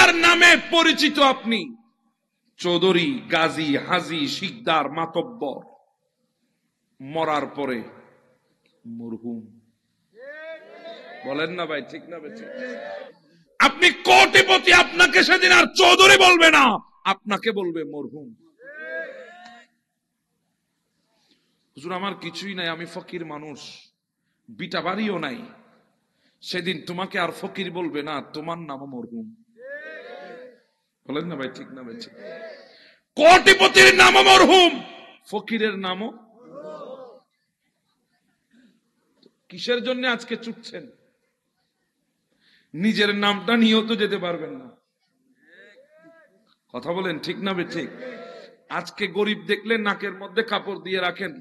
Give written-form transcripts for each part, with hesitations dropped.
যার নামে পরিচিত আপনি, চৌধুরী, গাজী, হাজী, শিকদার, মাতব্বর, মরার পরে মরহুম। বলেন না ভাই, ঠিক না ভাই? আপনি কোটিপতি, আপনাকে সেদিন আর চৌধুরী বলবে না, আপনাকে বলবে মরহুম। হুজুর আমার কিছুই নাই, আমি ফকির মানুষ, বিটা বাড়িও নাই, সেদিন তোমাকে আর ফকির বলবে না, তোমার নামও মরহুম। বলেন না ভাই, ঠিক না ভাই? ঠিক। কোটিপতির নামও মরহুম, ফকিরের নামও। কিসের জন্য আজকে চুপছেন? নিজের নামটা নিয়েও তো যেতে পারবেন না। কথা বলেন, ঠিক না ভাই? ঠিক। আজকে গরিব দেখলে নাকের মধ্যে কাপড় দিয়ে রাখেন,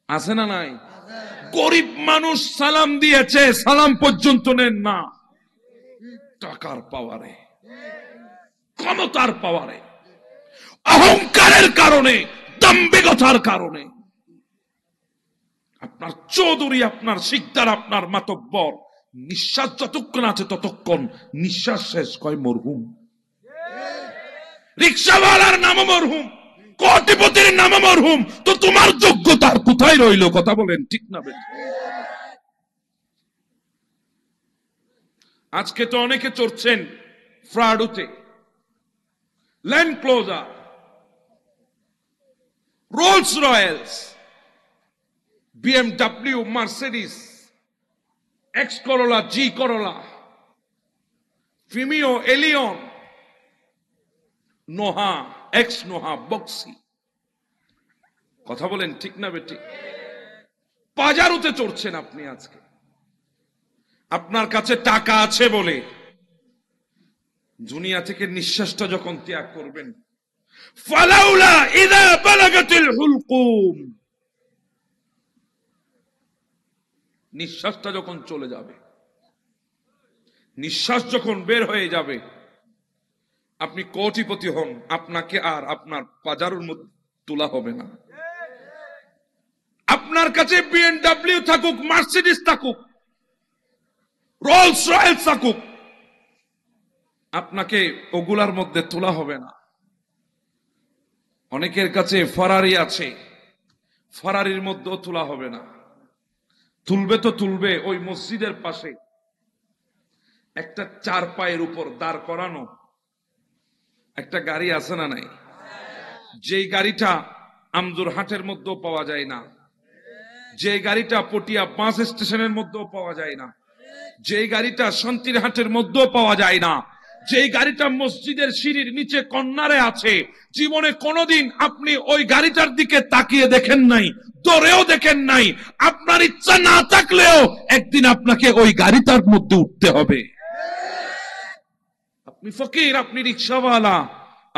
আছে না নাই? গরিব মানুষ সালাম দিয়েছে, সালাম পর্যন্ত নেন না। টাকার পাওয়ারে, ক্ষমতার পাওয়ারে, অহংকারের কারণে, দাম্ভিকতার কারণে আপনার চৌধুরী, আপনার শিকদার, আপনার মাতব্বর নিঃশ্বাস যতক্ষণ আছে ততক্ষণ নিঃশ্বাস শেষ কয় মরহুম। রিকশাওয়ালার নাম মরহুম, কোটিপতির নাম মরহুম, তো তোমার যোগ্যতার কোথায় রইল? কথা বলেন, ঠিক না? আজকে তো অনেকে চড়ছেন ফ্রাডুতে, Land Cruiser, Rolls Royce, BMW, Mercedes, X Corolla, G Corolla, ফিমিও, এলিয়ন, নোহা, এক্স নোহা, বক্সি। কথা বলেন, ঠিক না বেটি? পাজারুতে চড়ছেন আপনি আজকে, আপনার কাছে টাকা আছে বলে। দুনিয়া থেকে নিঃশ্বাসটা যখন ত্যাগ করবেন, ফালাউলা ইযা বালাগাতিল হুলকুম, নিঃশ্বাসটা যখন চলে যাবে, নিঃশ্বাস যখন বের হয়ে যাবে, আপনি কোটিপতি হন, আপনাকে আর আপনার পাজারুর মধ্যে তোলা হবে না। আপনার কাছে বিএমডব্লিউ থাকুক, মার্সিডিস থাকুক, রোলস রয়েলস থাকুক, আপনাকে ওগুলার মধ্যে তোলা হবে না। অনেকের কাছে ফারারি আছে, ফারারির মধ্যেও তোলা হবে না। তুলবে তো তুলবে ওই মসজিদের পাশে একটা চার পায়ের উপর দাঁড় করানো একটা গাড়ি আছে না নাই? যেই গাড়িটা আমজুরহাটের মধ্যেও পাওয়া যায় না, যে গাড়িটা পটিয়া বাস স্টেশনের মধ্যেও পাওয়া যায় না, যে গাড়িটা শান্তিরহাটের মধ্যেও পাওয়া যায় না, যে গাড়িটা মসজিদের সিঁড়ির নিচে কর্নারে আছে, জীবনে কোনোদিন আপনি ওই গাড়িটার দিকে তাকিয়ে দেখেন নাই, দৌড়েও দেখেন নাই। আপনার ইচ্ছা না থাকলেও একদিন আপনাকে ওই গাড়িটার মধ্যে উঠতে হবে। আপনি ফকির, আপনি রিক্সাওয়ালা,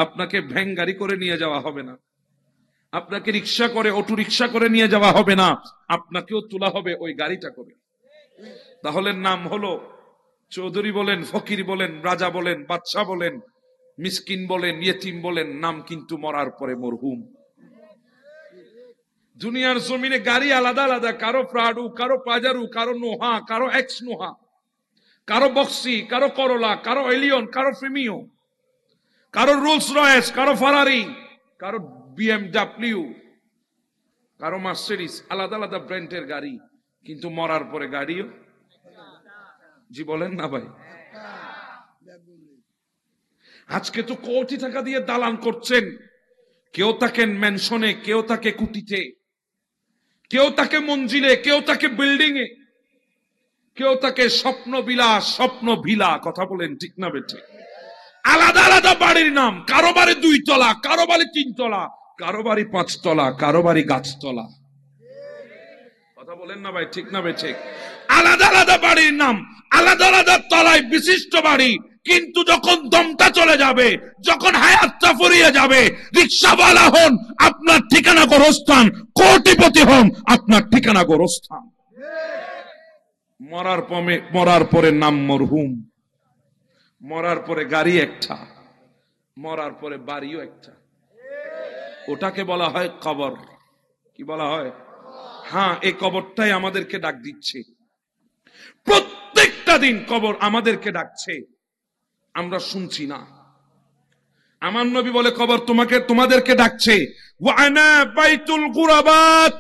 আপনাকে ভ্যান গাড়ি করে নিয়ে যাওয়া হবে না, আপনাকে রিক্সা করে, অটো রিক্সা করে নিয়ে যাওয়া হবে না, আপনাকেও তোলা হবে ওই গাড়িটা করে। তাহলে নাম হলো চৌধুরী বলেন, ফকির বলেন, রাজা বলেন, বাদশা বলেন, মিসকিন বলেন, ইয়েতিম বলেন, নাম কিন্তু মরার পরে মরহুম। দুনিয়ার জমিনে গাড়ি আলাদা আলাদা, কারো প্রাডু, কারো পাজারু, কারো নোহা, কারো এক্স নোহা, কারো বক্সি, কারো করোলা, কারো এলিয়ন, কারো ফিমিও, কারো রোলস রয়েস, কারো ফারারি, কারো বিএমডব্লিউ, কারো মার্সিডিস, আলাদা আলাদা ব্র্যান্ডের গাড়ি, কিন্তু মরার পরে গাড়িও। জি বলেন না ভাই? আজকে তো কোটি টাকা দিয়ে দালান করছেন, কেউ থাকেন ম্যানশনে, কেউ থাকে কুটিতে, কেউ থাকে মঞ্জিলে, কেউ থাকে বিল্ডিং এ, কেউ থাকে স্বপ্ন বিলাস, স্বপ্ন ভিলা। কথা বলেন, ঠিক না বেঠে? আলাদা আলাদা বাড়ির নাম, কারো বাড়ি 2 তলা, কারো বাড়ি 3 তলা, কারো বাড়ি 5 তলা, কারো বাড়ি গাছতলা। কথা বলেন না ভাই, ঠিক না বেঠে? আলাদা আলাদা বাড়ির নাম, আলাদা আলাদা তলায় বিশিষ্ট বাড়ি, কিন্তু যখন দমটা চলে যাবে, যখন হায়াতটা ফুরিয়ে যাবে, রিক্সাওয়ালা হন আপনার ঠিকানা গোরস্থান, কোটিপতি হন আপনার ঠিকানা গোরস্থান। মরার পরে নাম মরহুম, মরার পরে গাড়ি একটা, মরার পরে বাড়িও একটা। ওটাকে বলা হয় কবর। কি বলা হয়? হ্যাঁ, এই কবরটাই আমাদেরকে ডাক দিচ্ছে। প্রত্যেকটা দিন কবর আমাদেরকে ডাকছে। আমরা শুনছি না। আমার নবী বলে কবর তোমাদেরকে ডাকছে, ওয়া আনা বাইতুল গুরাবাত।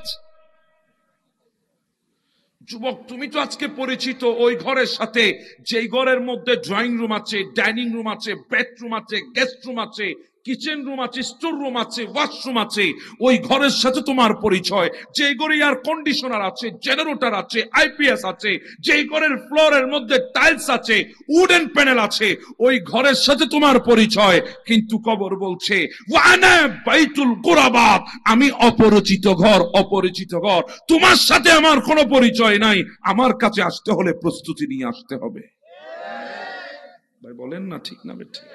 যুবক, তুমি তো আজকে পরিচিত ওই ঘরের সাথে, যেই ঘরের মধ্যে ড্রয়িং রুম আছে, ডাইনিং রুম আছে, বেডরুম আছে, গেস্ট রুম আছে, কিচেন রুম আছে, স্টোর রুম আছে, ওয়াশরুম আছে। ওই ঘরের সাথে তোমার পরিচয়। যে ঘরে এয়ার কন্ডিশনার আছে, জেনারেটর আছে, আইপিএস আছে, যেই ঘরের ফ্লোরের মধ্যে টাইলস আছে, উডেন প্যানেল আছে, ওই ঘরের সাথে তোমার পরিচয়। কিন্তু কবর বলছে ওয়ানা বাইতুল গুরাবাত, আমি অপরিচিত ঘর, অপরিচিত ঘর। তোমার সাথে আমার কোনো পরিচয় নাই, আমার কাছে আসতে হলে প্রস্তুতি নিয়ে আসতে হবে। ভাই বলেন না ঠিক না বেঠিক?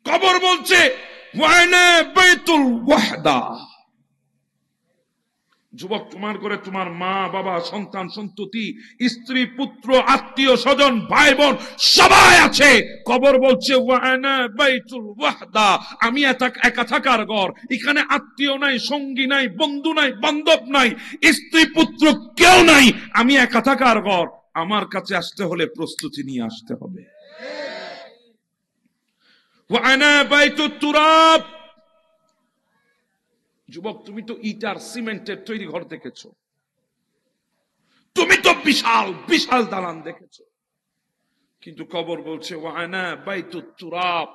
কবর বলছে ওয়ানা বাইতুল ওয়াহদা। যুবক, তোমার ঘরে তোমার মা বাবা, সন্তান সন্ততি, স্ত্রী পুত্র, আত্মীয় স্বজন, ভাই বোন সবাই আছে। কবর বলছে ওয়ানা বাইতুল ওয়াহদা, আমি একা থাকার ঘর। এখানে আত্মীয় নাই, সঙ্গী নাই, বন্ধু নাই, বান্ধব নাই, স্ত্রী পুত্র কেউ নাই, আমি একা থাকার ঘর। আমার কাছে আসতে হলে প্রস্তুতি নিয়ে আসতে হবে। ওয়ানা বাইতুত তুরাব। যুবক, তুমি তো ইটার সিমেন্টের তৈরি ঘর দেখেছো, তুমি তো বিশাল বিশাল দালান দেখেছো, কিন্তু কবর বলছে ওয়ানা বাইতুত তুরাব,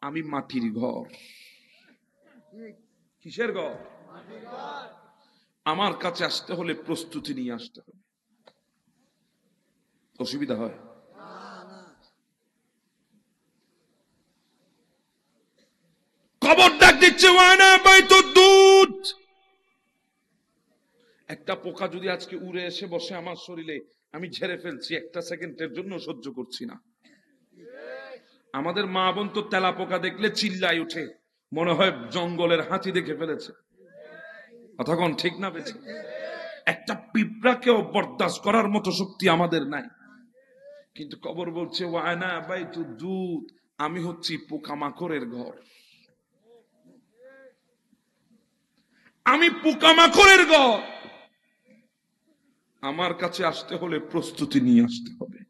আমি মাটির ঘর। কিসের ঘর? আমার কাছে আসতে হলে প্রস্তুতি নিয়ে আসতে হবে। অসুবিধা হয়? কবর ডাক দিচ্ছে ওয়ানা বাইতুদ দুধ। একটা পোকা যদি আজকে উড়ে এসে বসে আমার শরীরে, আমি ঝেড়ে ফেলছি, একটা সেকেন্ডের জন্য সহ্য করছি না। আমাদের মা বোন তো তেলা পোকা দেখলে চিল্লাই উঠে, মনে হয় জঙ্গলের হাতি দেখে ফেলেছে। কথা কোন ঠিক না বেছে? একটা পিঁপড়াকেও বরদাস্ত করার মতো শক্তি আমাদের নাই। কিন্তু কবর বলছে ওয়ানা বাইতুদ দুধ, আমি হচ্ছি পোকামাকড়ের ঘর। আমি পোকামাকড়ের ঘর। আমার কাছে আসতে হলে প্রস্তুতি নিয়ে আসতে হবে।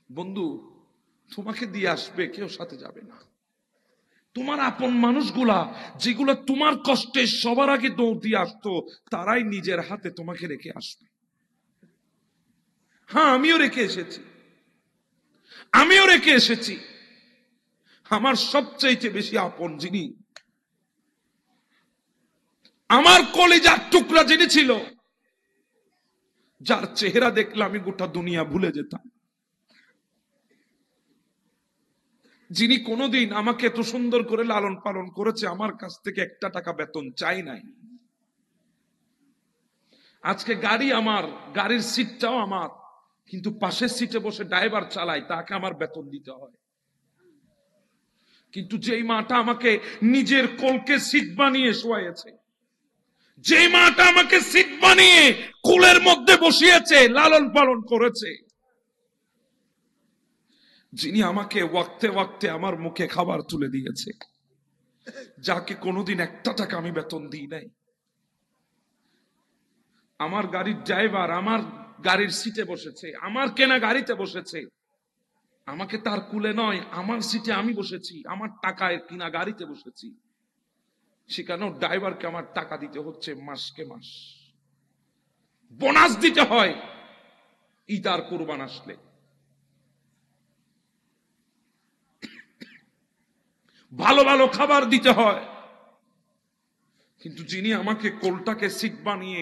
বন্ধু, তোমাকে দিয়ে আসবে, কেউ সাথে যাবে না। তোমার আপন মানুষগুলা, যেগুলো তোমার কষ্টে সবার আগে দৌড় দিয়ে আসতো, তারাই নিজের হাতে তোমাকে রেখে আসবে। হ্যাঁ, আমিও রেখে এসেছি। আমার সবচাইতে বেশি আপন যিনি, আমার কলিজার টুকরা যিনি ছিল, যার চেহারা দেখলে আমি গোটা দুনিয়া ভুলে যেতাম, যিনি কোনোদিন আমাকে এত সুন্দর করে লালন পালন করেছে, আমার কাছ থেকে একটা টাকা বেতন চাই নাই। আজকে গাড়ি আমার, গাড়ির সিটটাও আমার, কিন্তু পাশের সিটে বসে ড্রাইভার চালায়, তাকে আমার বেতন দিতে হয়। কিন্তু যেই মাটা আমাকে নিজের কোলকে সিট বানিয়ে শোয়াইছে, যেই মাটা আমাকে সিট বানিয়ে কোলের মধ্যে বসিয়েছে, লালন পালন করেছে, যিনি আমাকে ওয়াক্তে ওয়াক্তে আমার মুখে খাবার তুলে দিয়েছে, যাকে কোনোদিন একটা টাকা আমি বেতন দিই নাই, আমার গাড়ির ড্রাইভার আমার গাড়ির সিটে বসেছে, আমার কেনা গাড়িতে বসেছে, আমাকে তার কুলে নয়, আমার সিটে আমি বসেছি, আমার টাকায় কিনা গাড়িতে বসেছি, সেখানেও ড্রাইভারকে আমার টাকা দিতে হচ্ছে মাসকে মাস, বোনাস দিতে হয় ঈদ আর কুরবান আসলে, ভালো ভালো খাবার দিতে হয়। কিন্তু যিনি আমাকে কোলটাকে সিট বানিয়ে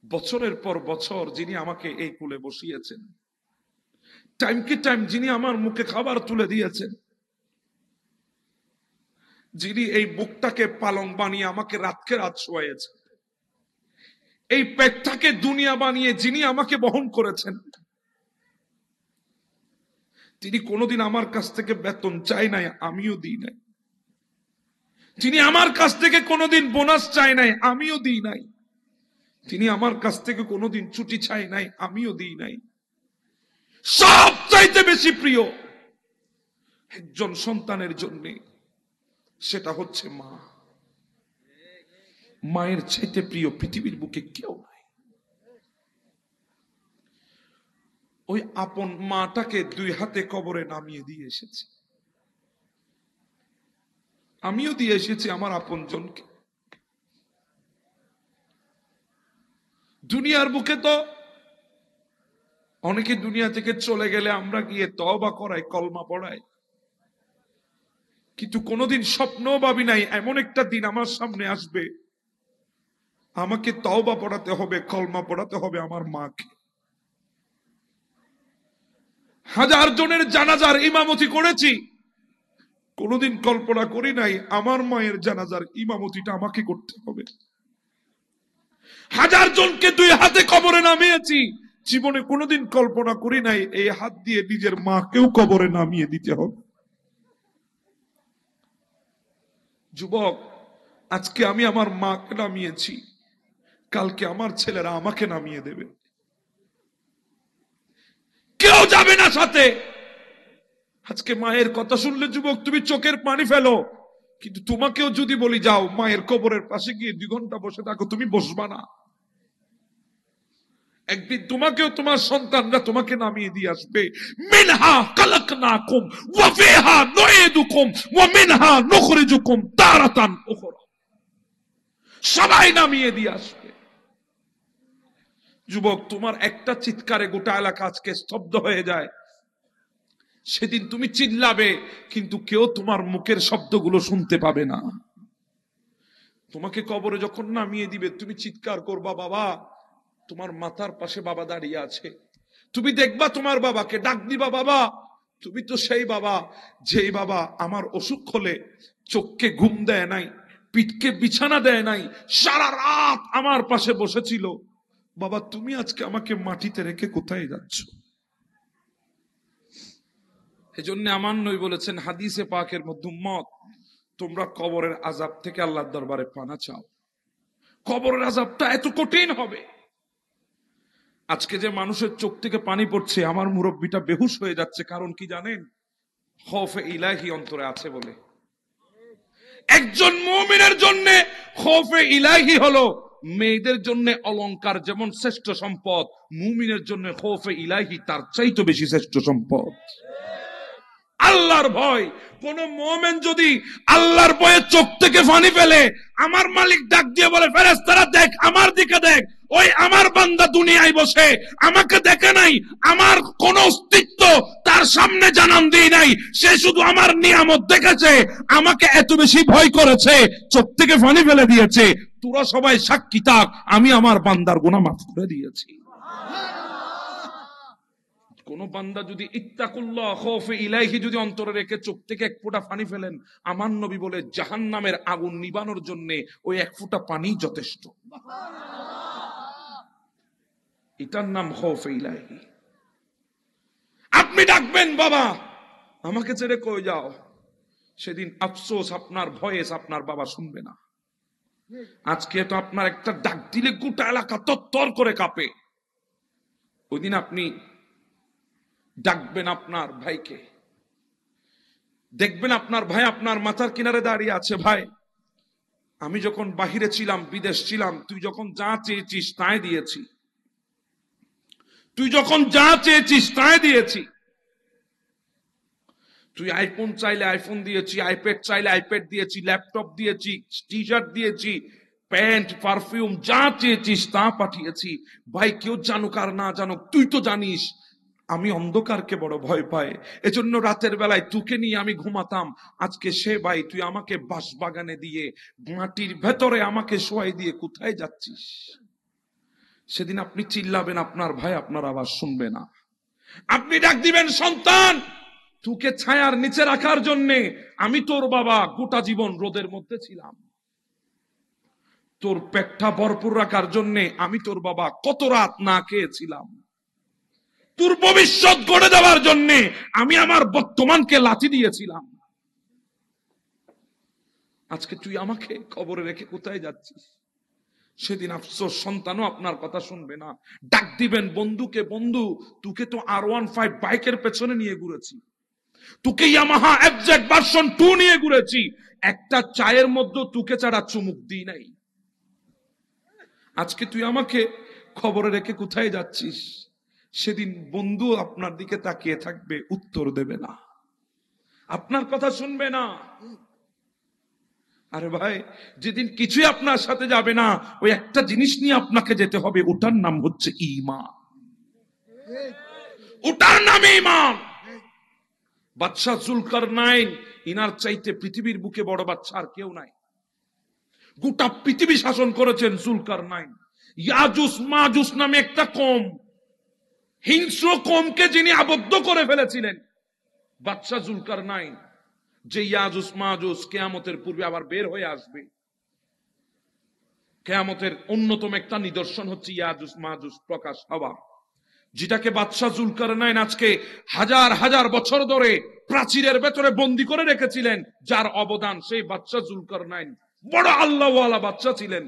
বছরের পর বছর যিনি আমাকে এই কুলে বসিয়েছেন, টাইমকে টাইম যিনি আমার মুখে খাবার তুলে দিয়েছেন, যিনি এই বুকটাকে পালং বানিয়ে আমাকে রাতকে রাত শোয়াইয়েছেন, এই পেটটাকে দুনিয়া বানিয়ে যিনি আমাকে বহন করেছেন, তিনি কোনোদিন আমার কাছ থেকে বেতন চাই নাই, আমিও দিই নাই। তিনি আমার কাছ থেকে কোনোদিন বোনাস চাই নাই, আমিও দিই নাই। তিনি আমার কাছ থেকে কোনোদিন ছুটি চাই নাই, আমিও দিই নাই। সবচাইতে বেশি প্রিয় একজন সন্তানের জন্য, সেটা হচ্ছে মা। মায়ের চাইতে প্রিয় পৃথিবীর বুকে কেউ নাই। ওই আপন মাটাকে 2 হাতে কবরে নামিয়ে দিয়ে এসেছি। আমিও দিয়ে এসেছি আমার আপনজনকে। দুনিয়ার বুকে তো অনেকে দুনিয়া থেকে চলে গেলে আমরা গিয়ে তওবা করাই, কলমা পড়াই, কিন্তু কোনোদিন স্বপ্ন ভাবি নাই এমন একটা দিন আমার সামনে আসবে আমাকে তওবা পড়াতে হবে, কলমা পড়াতে হবে আমার মাকে। 1000 জনের জানাজার ইমামতি করেছি, কোনোদিন কল্পনা করি নাই আমার মায়ের জানাজার ইমামতিটা আমাকে করতে হবে। 1000 জনকে 2 হাতে কবরে নামিয়েছি, জীবনে কোনোদিন কল্পনা করি নাই এই হাত দিয়ে নিজের মাকেও কবরে নামিয়ে দিতে হবে। যুবক, আজকে আমি আমার মাকে নামিয়েছি, কালকে আমার ছেলেরা আমাকে নামিয়ে দেবে। কেউ যাবে না সাথে। আজকে মায়ের কথা শুনলে যুবক তুমি চোখের পানি ফেলো, কিন্তু তোমাকেও যদি বলি যাও মায়ের কবরের পাশে গিয়ে 2 ঘন্টা বসে থাকো, তুমি বসবা না। একদিন তোমাকেও তোমার সন্তানরা তোমাকে নামিয়ে দিয়ে আসবে। মিনহা খালাকনাকুম ওয়া ফিহা নুঈদুকুম ওয়া মিনহা নুখরিজুকুম তারাতান উখরা। সবাই নামিয়ে দিয়ে আসবে। যুবক, তোমার একটা চিৎকারে গোটা এলাকা আজকে স্তব্ধ হয়ে যায়। সেদিন তুমি চিল্লাবে, কিন্তু কেউ তোমার মুখের শব্দগুলো শুনতে পাবে না। তোমাকে কবরে যখন নামিয়ে দিবে তুমি চিৎকার করবা, বাবা, তোমার মাথার পাশে বাবা দাঁড়িয়ে আছে। তুমি দেখবা তোমার বাবাকে, ডাক দিবা, বাবা, তুমি তো সেই বাবা যেই বাবা আমার অসুখ হলে চোখকে ঘুম দেয় নাই, পিঠকে বিছানা দেয় নাই, সারা রাত আমার পাশে বসেছিল। বাবা, তুমি আজকে আমাকে মাটিতে রেখে কোথায় যাচ্ছ? এজন্য আমার নবী বলেছেন হাদিসে পাকের মধ্যে, উম্মত, তোমরা কবরের আযাব থেকে আল্লাহর দরবারে পানা চাও। কবরের আযাবটা এত কঠিন হবে। আজকে যে মানুষের চোখ থেকে পানি পড়ছে, আমার মুরব্বিটা বেহুশ হয়ে যাচ্ছে, কারণ কি জানেন? খৌফে ইলাহি অন্তরে আছে বলে। একজন মুমিনের জন্য খৌফে ইলাহি হলো মেয়েদের জন্য অলংকার যেমন শ্রেষ্ঠ সম্পদ, মুমিনের জন্য খৌফে ইলাহি তার চাইতে বেশি শ্রেষ্ঠ সম্পদ। আল্লাহর ভয়। কোন মুমিন যদি আল্লাহর ভয়ে চোখ থেকে পানি ফেলে, আমার মালিক ডাক দিয়ে বলে, ফেরেশতারা দেখ, আমার দিকে দেখ, ওই আমার বান্দা দুনিয়ায় বসে আমাকে দেখে নাই, আমার কোন অস্তিত্ব তার সামনে জানান দিয়ে নাই, সে শুধু আমার নিয়ামত দেখেছে, আমাকে এত বেশি ভয় করেছে, চোখ থেকে পানি ফেলে দিয়েছে। তোরা সবাই সাক্ষী থাক, আমি আমার বান্দার গুনাহ মাফ করে দিয়েছি। কোন বান্দা যদি ইত্তাকুল্লাহ খৌফে ইলাইহি যদি অন্তরে রেখে চোখ থেকে 1 ফোঁটা পানি ফেলেন, আমার নবী বলে জাহান্নামের আগুন নিবানোর জন্য ওই 1 ফোঁটা পানি যথেষ্ট। এটার নাম খৌফে ইলাইহি। আপনি ডাকবেন, বাবা আমাকে ছেড়ে কই যাও, সেদিন আফসোস আপনার ভয়েস আপনার বাবা শুনবে না। আজকে তো আপনার একটা ডাক দিলে গোটা এলাকা তত্তর করে কাঁপে। ওই দিন আপনি ডাকবেন আপনার ভাইকে, দেখবেন আপনার ভাই আপনার মাথার কিনারে দাঁড়িয়ে আছে, ভাই আমি যখন বাহিরে ছিলাম, বিদেশ ছিলাম, তুই যখন যা চেয়েছিস তাই দিয়েছি, তুই যখন যা চেয়েছিস তাই দিয়েছি। তুই আইফোন চাইলে আইফোন দিয়েছি, আইপ্যাড চাইলে আইপ্যাড দিয়েছি, ল্যাপটপ দিয়েছি, টি শার্ট দিয়েছি, প্যান্ট, পারফিউম, যা চেয়েছিস তা পাঠিয়েছি। ভাই কেউ জানুক আর না জানুক, তুই তো জানিস আমি অন্ধকারকে বড় ভয় পাই, এজন্য রাতের বেলায় তোকে নিয়ে আমি ঘুমাতাম। আজকে সে ভাই তুই আমাকে বাঁশবাগানে দিয়ে মাটির ভেতরে আমাকে শোয়াই দিয়ে কোথায় যাচ্ছিস? সেদিন আপনি চিল্লাবেন, আপনার ভাই আপনার আওয়াজ শুনবে না। আপনি ডাক দিবেন, সন্তান তোকে ছায়ার নিচে রাখার জন্যে আমি তোর বাবা গোটা জীবন রোদের মধ্যে ছিলাম, তোর পেটটা ভরপুর রাখার জন্যে আমি তোর বাবা কত রাত না খেয়েছিলাম, তোর ভবিষ্যৎ গড়ে দেওয়ার জন্য আমি আমার বর্তমানকে লাথি দিয়েছিলাম। আজকে তুই আমাকে কবরে রেখে কোথায় যাচ্ছিস? সেদিন আফসোস, সন্তানও আপনার কথা শুনবে না। ডাক দিবেন বন্ধুকে, বন্ধু তোকে তো R15 বাইকের পেছনে নিয়ে ঘুরেছি, তোকে ইয়ামাহা এফজেড ভার্সন 2 নিয়ে ঘুরেছি, একটা চায়ের মধ্যে তোকে ছাড়া চুমুক দিই নাই। আজকে তুই আমাকে খবরে রেখে কোথায় যাচ্ছিস? সেদিন বন্ধু আপনার দিকে তাকিয়ে থাকবে, উত্তর দেবে না, আপনার কথা শুনবে না। আরে ভাই, যেদিন কিছুই আপনার সাথে যাবে না, ওই একটা জিনিস নিয়ে আপনাকে যেতে হবে, ওটার নাম হচ্ছে ঈমান। ওটার নাম ঈমান। বাদশা জুলকারনাইন, ইনার চাইতে পৃথিবীর বুকে বড় বাদশা আর কেউ নাই। গোটা পৃথিবী শাসন করেছেন জুলকারনাইন। ইয়াজুজ মাজুজ নামে একটা কম, হিংস্র কমকে যিনি আবদ্ধ করে ফেলেছিলেন বাদশা জুলকারনাইন, যে ইয়াজুজ মাজুজ কিয়ামতের পূর্বে আবার বের হয়ে আসবে। কিয়ামতের অন্যতম একটা নিদর্শন হচ্ছে ইয়াজুজ মাজুজ প্রকাশ হওয়া, যেটাকে বাদশা জুলকারনাইন আজকে হাজার হাজার বছর ধরে প্রাচীরের ভেতরে বন্দী করে রেখেছিলেন। যার অবদান, সেই বাদশা জুলকারনাইন বড় আল্লাহওয়ালা বাদশা ছিলেন।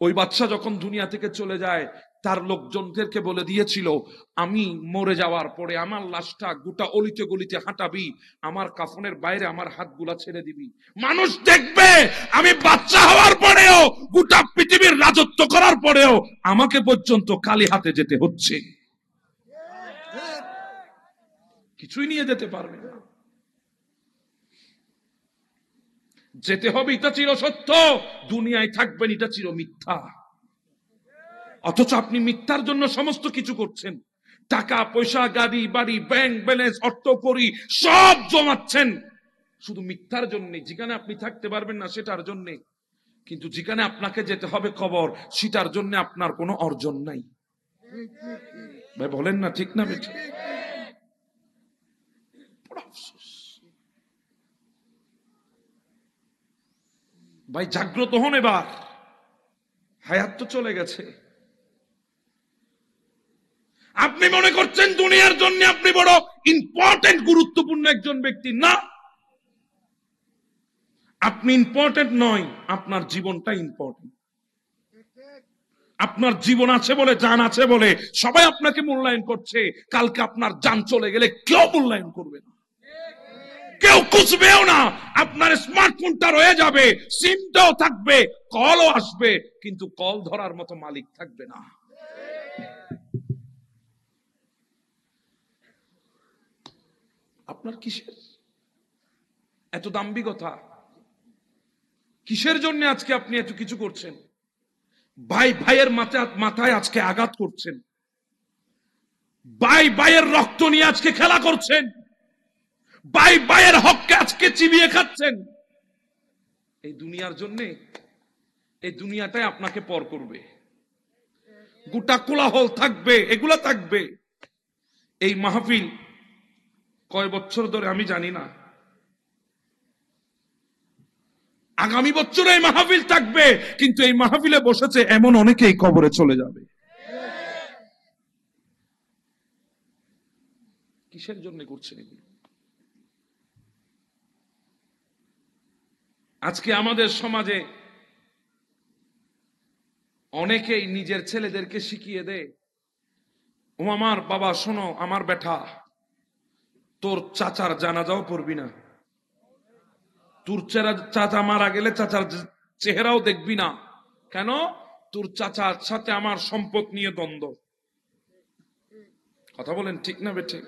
ওই বাদশা যখন দুনিয়া থেকে চলে যায়, তার লোকজনদেরকে বলে দিয়েছিল, আমি মরে যাওয়ার পরে আমার লাশটা গোটা অলিতে গলিতে হাঁটাবি, আমার কাফনের বাইরে আমার হাতগুলা ছেড়ে দিবি, মানুষ দেখবে আমি বাদশা হওয়ার পরেও, গোটা পৃথিবীর রাজত্ব করার পরেও আমাকে পর্যন্ত খালি হাতে যেতে হচ্ছে, কিছুই নিয়ে যেতে পারবে না। যেতে হবে, এটা চির সত্য। দুনিয়ায় থাকবেন, এটা চির মিথ্যা। অথচ আপনি মিথ্যার জন্য সমস্ত কিছু করছেন। টাকা পয়সা, গাড়ি বাড়ি, ব্যাংক ব্যালেন্স, অর্থকড়ি সব জমাচ্ছেন শুধু মিথ্যার জন্য। যেখানে আপনি থাকতে পারবেন না সেটার জন্য, কিন্তু যেখানে আপনাকে যেতে হবে কবর, সেটার জন্য আপনার কোনো অর্জন নাই। ভাই বলেন না, ঠিক না বেঠিক? ভাই জাগ্রত হন এবার, হায়াত তো চলে গেছে। আপনি মনে করছেন দুনিয়ার জন্য আপনি বড় ইম্পর্টেন্ট, গুরুত্বপূর্ণ একজন ব্যক্তি। না, আপনি ইম্পর্টেন্ট নয়, আপনার জীবনটা ইম্পর্টেন্ট। আপনার জীবন আছে বলে, জান আছে বলে সবাই আপনাকে মূল্যায়ন করছে। কালকে আপনার জান চলে গেলে কেউ মূল্যায়ন করবে না, কেউ খুঁজবেও না। আপনার স্মার্টফোনটা রয়ে যাবে, সিমটাও থাকবে, কলও আসবে, কিন্তু কল ধরার মতো মালিক থাকবে না। আপনার কিসের এত দাম্ভিকতা? কিসের জন্য আজকে আপনি এত কিছু করছেন? ভাই ভাইয়ের মাথায় আজকে আঘাত করছেন, ভাই ভাইয়ের রক্ত নিয়ে আজকে খেলা করছেন, ভাই ভাইয়ের হককে আজকে চিবিয়ে খাচ্ছেন। এই দুনিয়ার জন্য, এই দুনিয়াটাই আপনাকে পর করবে। গোটা কোলাহল থাকবে, এগুলা থাকবে। এই মাহফিল কয় বছর ধরে আমি জানি না, আগামী বছর এই মাহফিল থাকবে, কিন্তু এই মাহফিলে বসেছে এমন অনেকেই কবরে চলে যাবে। কিসের জন্য করছেন এগুলো? আজকে আমাদের সমাজে অনেকেই নিজের ছেলেদেরকে শিখিয়ে দেয়, ও আমার বাবা শোনো, আমার বেটা, তোর চাচার জানাজাও পড়বি না, তোর চাচা মারা গেলে চাচার চেহারাও দেখবি না। কেন? তোর চাচার সাথে আমার সম্পদ নিয়ে দ্বন্দ্ব। কথা বলেন ঠিক না বেঠিক?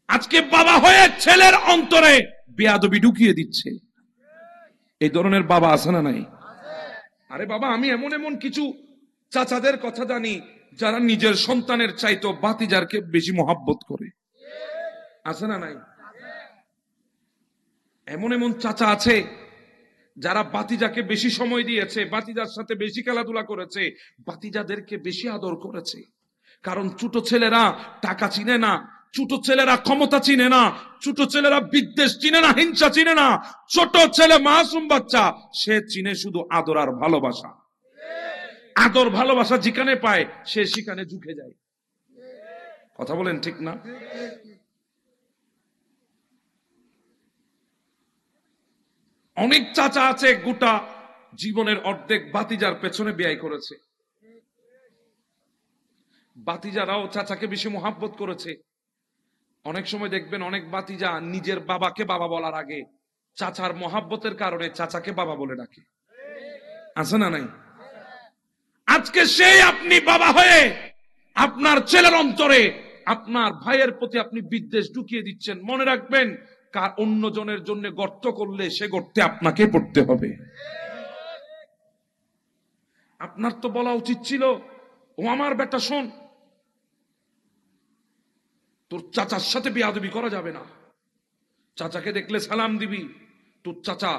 আজকে বাবা হয়ে ছেলের অন্তরে বেয়াদবি ঢুকিয়ে দিচ্ছে। এই ধরনের বাবা আছে না নাই? আরে বাবা, আমি এমন এমন কিছু চাচাদের কথা জানি যারা নিজের সন্তানের চাইতো ভাতিজারকে বেশি মহাব্বত করে। আছে না নাই? এমন এমন চাচা আছে যারা ভাতিজাকে বেশি সময় দিয়েছে, ভাতিজার সাথে বেশি খেলাধুলা করেছে, ভাতিজাদেরকে বেশি আদর করেছে। কারণ ছোট ছেলেরা টাকা চিনে না, ছোট ছেলেরা ক্ষমতা চিনে না, ছোট ছেলেরা বিদ্বেষ চিনে না, হিংসা চিনে না। ছোট ছেলে মাসুম বাচ্চা, সে চিনে শুধু আদর আর ভালোবাসা। আদর ভালোবাসা যেখানে পায় সে সেখানে ঝুঁকে যায়। কথা বলেন ঠিক না? অনেক চাচা আছে গোটা জীবনের অর্ধেক ভাতিজার পেছনে ব্যয় করেছে। ভাতিজারাও চাচাকে বেশি মহাব্বত করেছে। অনেক সময় দেখবেন অনেক ভাতিজা নিজের বাবাকে বাবা বলার আগে চাচার মহাব্বতের কারণে চাচাকে বাবা বলে ডাকে। আছে না নাই? আজকে সেই আপনি বাবা হয়ে আপনার ছেলের অন্তরে আপনার ভাইয়ের প্রতি আপনি বিদ্বেষ ঢুকিয়ে দিচ্ছেন। মনে রাখবেন, অন্য জনের জন্য গর্ত করলে সে গর্তে আপনাকে পড়তে হবে। আপনার তো বলা উচিত ছিল, ও আমার বেটা শোন, তোর চাচার সাথে বেয়াদবি করা যাবে না। চাচাকে দেখলে সালাম দিবি। তোর চাচা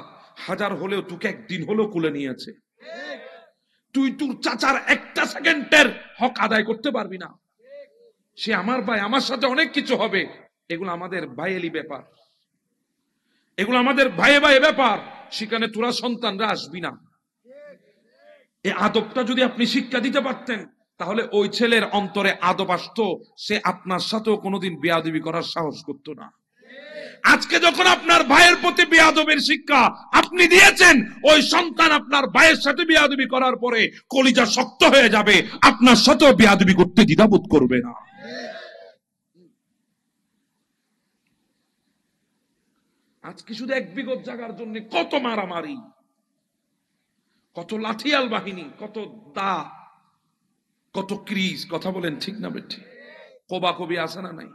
হাজার হলেও তোকে একদিন হলেও কুলে নিয়েছে। তুই তোর চাচার একটা সেকেন্ডের হক আদায় করতে পারবি না। সে আমার ভাই, আমার সাথে অনেক কিছু হবে। এগুলো আমাদের ভাইয়েলি ব্যাপার, এগুলো আমাদের ভাইয়ে ভাইয়ে ব্যাপার। সেখানে তোরা সন্তানরা আসবি না। এই আদবটা যদি আপনি শিক্ষা দিতে পারতেন, তাহলে ওই ছেলের অন্তরে আদব আসতো, সে আপনার সাথেও কোনোদিন বেয়াদবি করার সাহস করতো না। আজকে যখন আপনার ভাইয়ের প্রতি বেয়াদবের শিক্ষা আপনি দিয়েছেন, ওই সন্তান আপনার ভাইয়ের সাথে বেয়াদবি করার পরে কলিজা শক্ত হয়ে যাবে, আপনার সাথেও বেয়াদবি করতে দ্বিধাবোধ করবে না। আজকে শুধু 1 বিঘত জায়গার জন্য কত মারামারি, কত লাঠিয়াল বাহিনী, কত দা, কত ক্রিজ। কথা বলেন ঠিক না বেঠিক? কবাকবি আছে না নাই?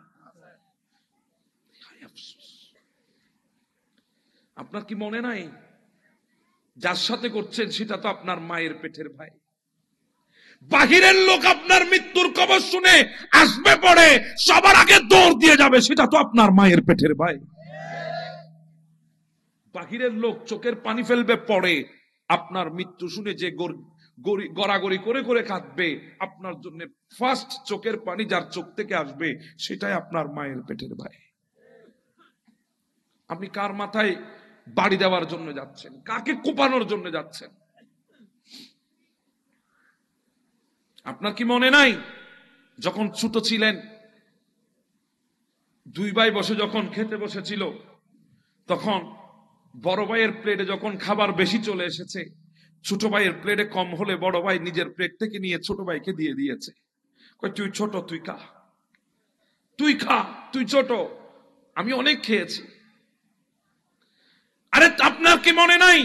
আপনার কি মনে নাই, যার সাথে করছেন সেটা তো আপনার মায়ের পেটের ভাই। বাহিরের লোক আপনার মৃত্যুর খবর শুনে আসবে পড়ে, সবার আগে দৌড় দিয়ে যাবে, সেটা তো আপনার মায়ের পেটের ভাই। বাহিরের লোক চোখের পানি ফেলবে পড়ে, আপনার মৃত্যু শুনে যে গড়াগড়ি করে করে কাঁদবে, আপনার জন্য ফার্স্ট চোখের পানি যার চোখ থেকে আসবে, সেটাই আপনার মায়ের পেটের ভাই। আপনি কার মাথায় বাড়ি দেওয়ার জন্য যাচ্ছেন? কাকে কোপানোর জন্য যাচ্ছেন? আপনার কি মনে নাই, যখন ছোট ছিলেন, 2 ভাই বসে যখন খেতে বসেছিল, তখন বড় ভাইয়ের প্লেটে যখন খাবার বেশি চলে এসেছে, ছোট ভাইয়ের প্লেটে কম হলে বড় ভাই নিজের প্লেট থেকে নিয়ে ছোট ভাইকে দিয়ে দিয়েছে। তুই ছোট, তুই খা, তুই খা, তুই ছোট, আমি অনেক খেয়েছি। আরে আপনার কি মনে নাই,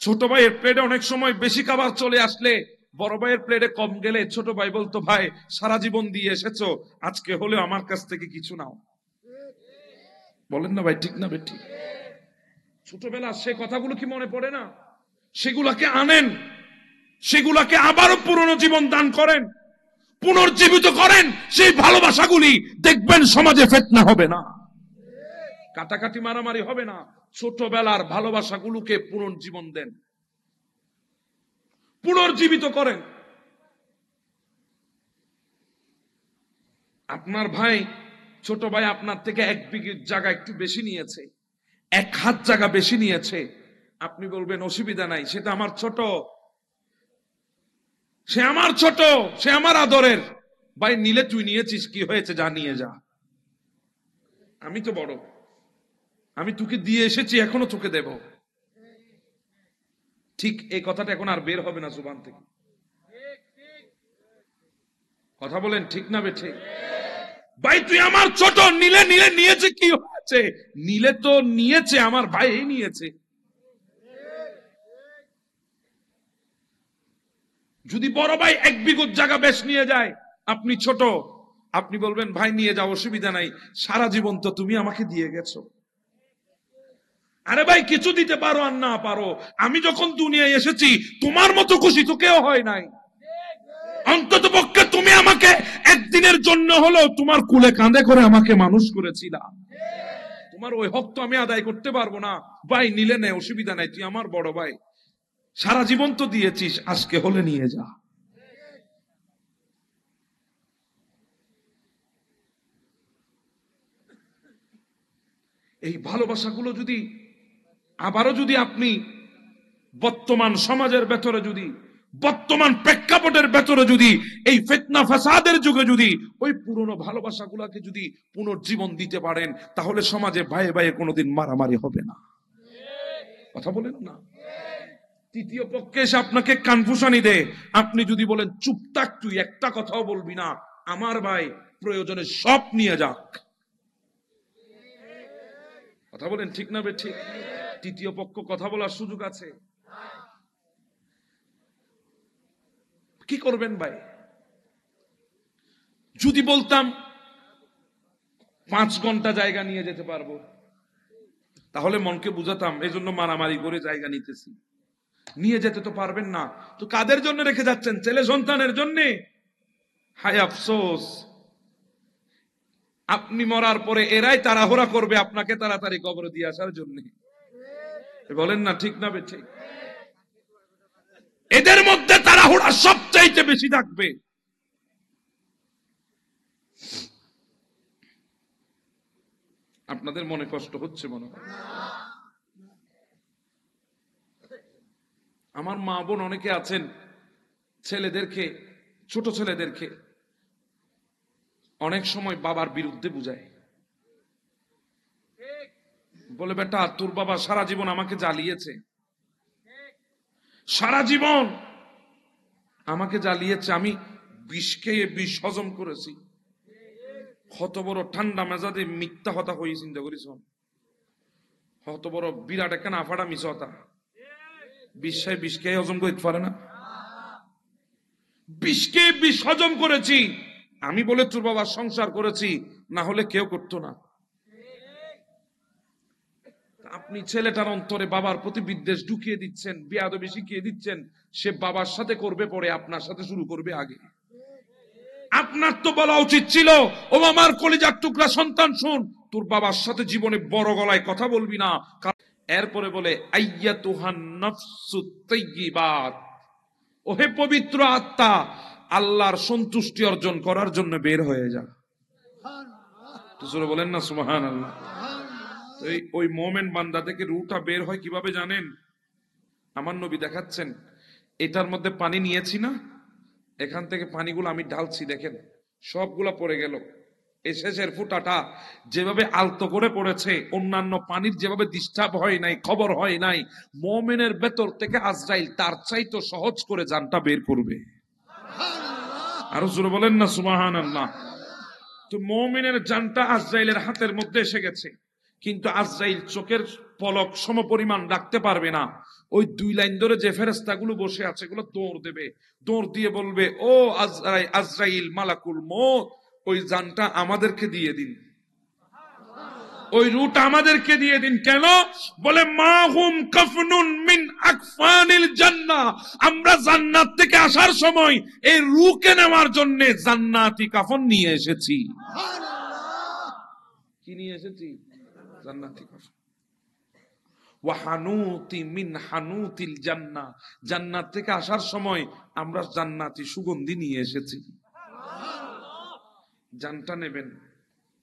ছোট ভাইয়ের প্লেটে অনেক সময় বেশি খাবার চলে আসলে বড় ভাইয়ের প্লেটে কম গেলে ছোট ভাই বলতো, ভাই সারা জীবন দিয়ে এসেছো, আজকে হলেও আমার কাছ থেকে কিছু নাও। বলেন না ভাই, ঠিক না বেঠিক? ছোটবেলা সে কথাগুলো কি মনে পড়ে না? সেগুলাকে আনেন, সেগুলাকে আবারও পুরনো জীবন দান করেন, পুনর্জীবিত করেন সেই ভালোবাসাগুলি, দেখবেন সমাজে ফিতনা হবে না, কাটাকাটি মারামারি হবে না। ছোটবেলার ভালোবাসাগুলোকে পুনর্জীবন দেন, পুনর্জীবিত করেন। আপনার ভাই, ছোট ভাই আপনার থেকে 1 বিঘির জায়গা একটু বেশি নিয়েছে, 1 হাত জায়গা বেশি নিয়েছে, আপনি বলবেন অসুবিধা নাই, সেটা আমার ছোট, সে আমার ছোট, সে আমার আদরের ভাই। নিলে তুই নিয়েছিস, কি হয়েছে, যা নিয়ে যা, আমি তো বড়, আমি তোকে দিয়ে এসেছি, এখনো তোকে দেব। ঠিক এই কথাটা এখন আর বের হবে না জুবান থেকে। কথা বলেন ঠিক না বেঠিক? ভাই তুই আমার ছোট, নিলে নিলে নিয়েছে, কি হয়েছে, নিলে তো নিয়েছে, আমার ভাই এই নিয়েছে। যদি বড় ভাই 1 বিঘত জায়গা বেশ নিয়ে যায়, আপনি ছোট, আপনি বলবেন ভাই নিয়ে যাও, অসুবিধা নাই, সারা জীবন তো তুমি আমাকে দিয়ে গেছো। আরে ভাই কিছু দিতে পারো আর না পারো, আমি যখন দুনিয়ায় এসেছি তোমার মতো খুশি তো কেউ হয় নাই। অন্তত পক্ষে তুমি আমাকে একদিনের জন্য হলেও তোমার কুলে কাঁধে করে আমাকে মানুষ করেছিলা। তোমার ওই হক তো আমি আদায় করতে পারবো না। ভাই নিলে নেই, অসুবিধা নাই, তুই আমার বড় ভাই, সারা জীবন তো দিয়েছিস, আজকে হলে নিয়ে যা। এই ভালোবাসাগুলো যদি আবারও যদি আপনি বর্তমান সমাজের ভেতরে, যদি বর্তমান প্রেক্ষাপটের ভেতরে, যদি এই ফিতনা ফাসাদের যুগে যদি ওই পুরনো ভালোবাসাগুলোকে যদি পুনর্জীবন দিতে পারেন, তাহলে সমাজে ভাইয়ে ভাইয়ে কোনোদিন মারামারি হবে না। কথা বলেন না? তৃতীয় পক্ষে এসে আপনাকে কনফিউশনই দেয়, আপনি যদি বলেন চুপ থাক, তুই একটা কথাও বলবি না, আমার ভাই প্রয়োজনে সব নিয়ে যাক। কথা বলেন ঠিক না বেঠিক? তৃতীয় পক্ষ কথা বলার সুযোগ আছে? কি করবেন ভাই? যদি বলতাম 5 ঘন্টা জায়গা নিয়ে যেতে পারবো, তাহলে মনকে বুঝাতাম এই জন্য মারামারি করে জায়গা নিতেছি। নিয়ে যেতে তো পারবেন না, তো কাদের জন্য রেখে যাচ্ছেন? ছেলে সন্তানের জন্য। হায় আফসোস, আপনি মরার পরে এরাই তাড়াহুড়া করবে আপনাকে তাড়াতাড়ি কবরে দিয়ে আসার জন্য। বলেন না ঠিক না বেঠিক? এদের মধ্যে তাড়াহুড়া সবচাইতে বেশি থাকবে। আপনাদের মনে কষ্ট হচ্ছে মনে হয়? আমার মা বোন অনেকে আছেন, ছেলেদেরকে, ছোট ছেলেদেরকে অনেক সময় বাবার বিরুদ্ধে বুঝায়, বলে বেটা তোর বাবা সারা জীবন আমাকে জ্বালিয়েছে, সারা জীবন আমাকে জ্বালিয়েছে, আমি বিষ খেয়ে বিষ হজম করেছি। কত বড় ঠান্ডা মেজাজে মিথ্যা হতা হয়ে চিন্তা করিস, কত বড় বিরাট একটা আফাড়া মিস হতা। বিশ্বায় বিষ খেয়ে হজম করতে পারে না? বিষ খেয়ে বিষ হজম করেছি আমি বলে তোর বাবা সংসার করেছি, না হলে কেউ করতো না। আপনি ছেলেটার অন্তরে বাবার প্রতি বিদ্বেষ ঢুকিয়ে দিচ্ছেন, বেয়াদবি শিখিয়ে দিচ্ছেন। সে বাবার সাথে করবে পরে, আপনার সাথে শুরু করবে আগে। আপনার তো বলা উচিত ছিল, ও আমার কলিজার টুকরা সন্তান শুন, তোর বাবার সাথে জীবনে বড় গলায় কথা বলবি না। এরপরে বলে আইয়াতুহান নাফসুত তাইয়্যিবাত, ওহে পবিত্র আত্মা, আল্লাহর সন্তুষ্টি অর্জন করার জন্য বের হয়ে যা। তো জোরে বলেন না সুবহানাল্লাহ। ওই মোমেন বান্দা থেকে রূহটা বের হয় কিভাবে জানেন? আমার নবী দেখাচ্ছেন, এটার মধ্যে পানি নিয়েছি না, এখান থেকে পানিগুলো আমি ঢালছি, দেখেন সবগুলা পড়ে গেল। এই শেষের ফুটাটা যেভাবে আলতো করে পড়েছে, অন্যান্য পানির যেভাবে ডিস্টার্ব হয় নাই, খবর হয় নাই, মোমেনের ভেতর থেকে আজরাইল তার চাইতো সহজ করে জানটা বের করবে। আরো জোরে বলেন না সুবহানাল্লাহ। তো মোমেনের জানটা আজরাইলের হাতের মধ্যে এসে গেছে, কিন্তু আজরাইল চোখের পলক সমপরিমাণ রাখতে পারবে না। ওই 2 লাইন ধরে যে ফেরেশতাগুলো বসে আছে, এগুলো দৌড় দেবে, দৌড় দিয়ে বলবে, ও আজরাইল মালাকুল মউত, ওই জানটা আমাদেরকে দিয়ে দিন, ওই রূহটা আমাদেরকে দিয়ে দিন। কেন? বলে মাহুম কাফনুন মিন আকফানিল জান্নাহ, আমরা জান্নাত থেকে আসার সময় এই রূহকে নেওয়ার জন্য জান্নাতি কাফন নিয়ে এসেছি। কি নিয়ে এসেছি? জান্নাতি কাফন। ওয়া হানুতি মিন হানুতিল জান্নাহ, জান্নাত থেকে আসার সময় আমরা জান্নাতি সুগন্ধি নিয়ে এসেছি। জানটা নেবেন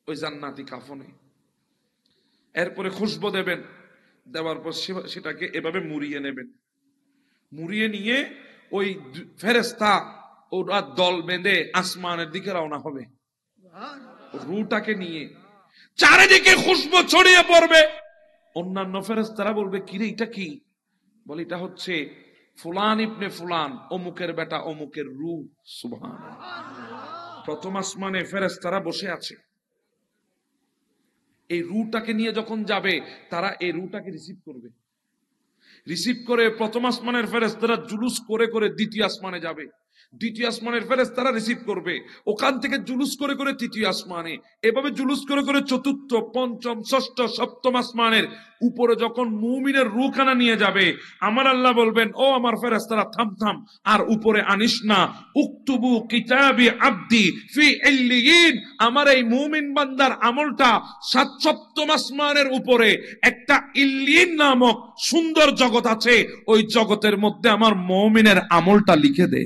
ওই জান্নাতি কাফনে, এরপরে খুশবু দেবেন, দেওয়ার পর সেটাকে এভাবে মুড়িয়ে নেবেন, মুড়িয়ে নিয়ে ওই ফেরেশতা ওরা দল বেঁধে আসমানের দিকে রওনা হবে রূহটাকে নিয়ে। চারিদিকে খুশবু ছড়িয়ে পড়বে, অন্যান্য ফেরেশতারা বলবে কিরে এটা কি? বলে এটা হচ্ছে ফুলান ইবনে ফুলান, অমুকের বেটা অমুকের রূহ। সুবহানাল্লাহ। প্রথম আসমানে ফেরেশতারা বসে আছে, এই রূহটাকে নিয়ে যখন যাবে তারা এই রূহটাকে রিসিভ করবে, রিসিভ করে প্রথম আসমানের ফেরেশতারা জুলুস করে করে দ্বিতীয় আসমানে যাবে, দ্বিতীয় আসমানের ফেরেশতারা রিসিভ করবে, ওখান থেকে জুলুস করে করে তৃতীয় আসমানে, এভাবে জুলুস করে করে চতুর্থ, পঞ্চম, ষষ্ঠ, সপ্তম আসমানের উপরে যখন মুমিনের রূহখানা নিয়ে যাবে, আমার আল্লাহ বলবেন, ও আমার ফেরেশতারা থাম থাম, আর উপরে আনিস না, উকতুবু কিতাবি আবদি ফি ইল্লিয়িন, আমার এই মুমিন বান্দার আমলটা সপ্তম আসমানের উপরে একটা ইল্লিয়িন নামক সুন্দর জগৎ আছে, ওই জগতের মধ্যে আমার মুমিনের আমলটা লিখে দে।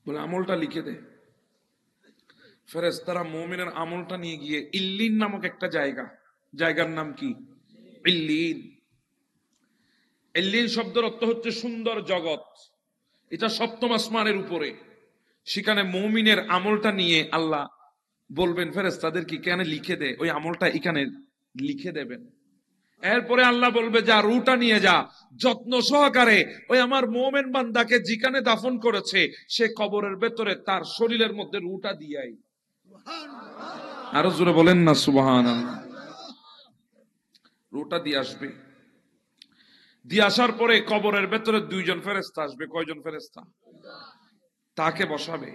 বলে আমলটা লিখে দে। ফেরেশতারা মুমিনের আমলটা নিয়ে গিয়ে ইল্লিন নামক একটা জায়গার নাম কি? ইল্লিন। ইল্লিন শব্দের অর্থ হচ্ছে সুন্দর জগৎ, এটা সপ্তম আসমানের উপরে। সেখানে মুমিনের আমলটা নিয়ে আল্লাহ বলবেন ফেরেশতাদের কি কেন লিখে দে, ওই আমলটা এখানে লিখে দেবেন। এরপরে আল্লাহ বলবে যা রূহটা নিয়ে যা, যত্ন সহকারে ওই আমার মুমিন বান্দাকে যেখানে দাফন করেছে সে কবরের ভেতরে তার শরীরের মধ্যে রূহটা দিয়াই। আরো জোরে বলেন না সুবহানাল্লাহ। রুহটা দিয়ে আসবে, দিয়ে আসার পরে কবরের ভেতরে দুইজন ফেরেশতা আসবে। কয়জন ফেরেশতা? তাকে বসাবে,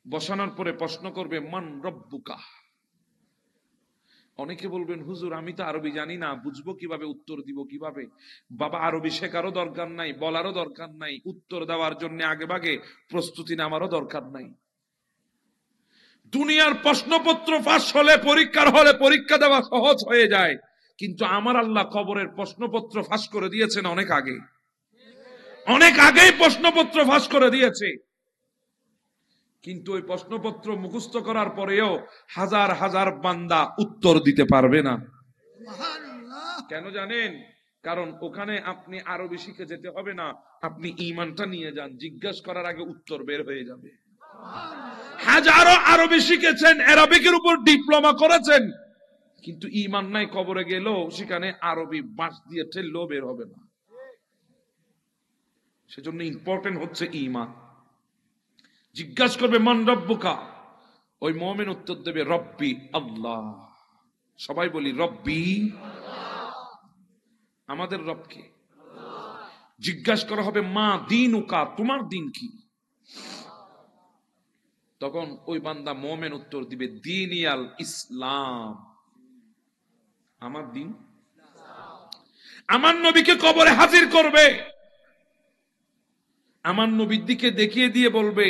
বসানোর পরে প্রশ্ন করবে মান রব্বুকা। অনেকে বলবেন হুজুর আমি তো আরবি জানি না, বুঝবো কিভাবে, উত্তর দিব কিভাবে? বাবা, আরবি শেখারও দরকার নাই, বলারও দরকার নাই, উত্তর দেওয়ার জন্য আগে ভাগে প্রস্তুতি নেওয়ারও দরকার নাই। দুনিয়ার প্রশ্নপত্র ফাঁস হলে, পরীক্ষার হলে পরীক্ষা দেওয়া সহজ হয়ে যায়, কিন্তু আমার আল্লাহ কবরের প্রশ্নপত্র ফাঁস করে দিয়েছেন অনেক আগে। অনেক আগেই প্রশ্নপত্র ফাঁস করে দিয়েছে, কিন্তু ওই প্রশ্নপত্র মুখস্থ করার পরেও হাজার হাজার বান্দা উত্তর দিতে পারবে না। কেন জানেন? কারণ ওখানে আপনি আরবি শিখে যেতে হবে না, আপনি ঈমানটা নিয়ে যান, জিজ্ঞাসা করার আগে উত্তর বের হয়ে যাবে। হাজারো আরবি শিখেছেন, আরবিকের উপর ডিপ্লোমা করেছেন, কিন্তু ঈমান নাই, কবরে গেলেও সেখানে আরবি বাঁশ দিয়ে ঠেললেও বের হবে না। সেজন্য ইম্পর্টেন্ট হচ্ছে ঈমান। জিজ্ঞাসা করবে মান রব্বুকা, ওই মুমিন উত্তর দেবে রব্বি আল্লাহ। সবাই বলি রব্বি। আমাদের রবকে। জিজ্ঞাসা করা হবে মা দীনুকা, তোমার দিন কি? তখন ওই বান্দা মুমিন উত্তর দিবে দীনিয়াল ইসলাম, আমার দিন। আমার নবীকে কবরে হাজির করবে, আমার নবীর দিকে দেখিয়ে দিয়ে বলবে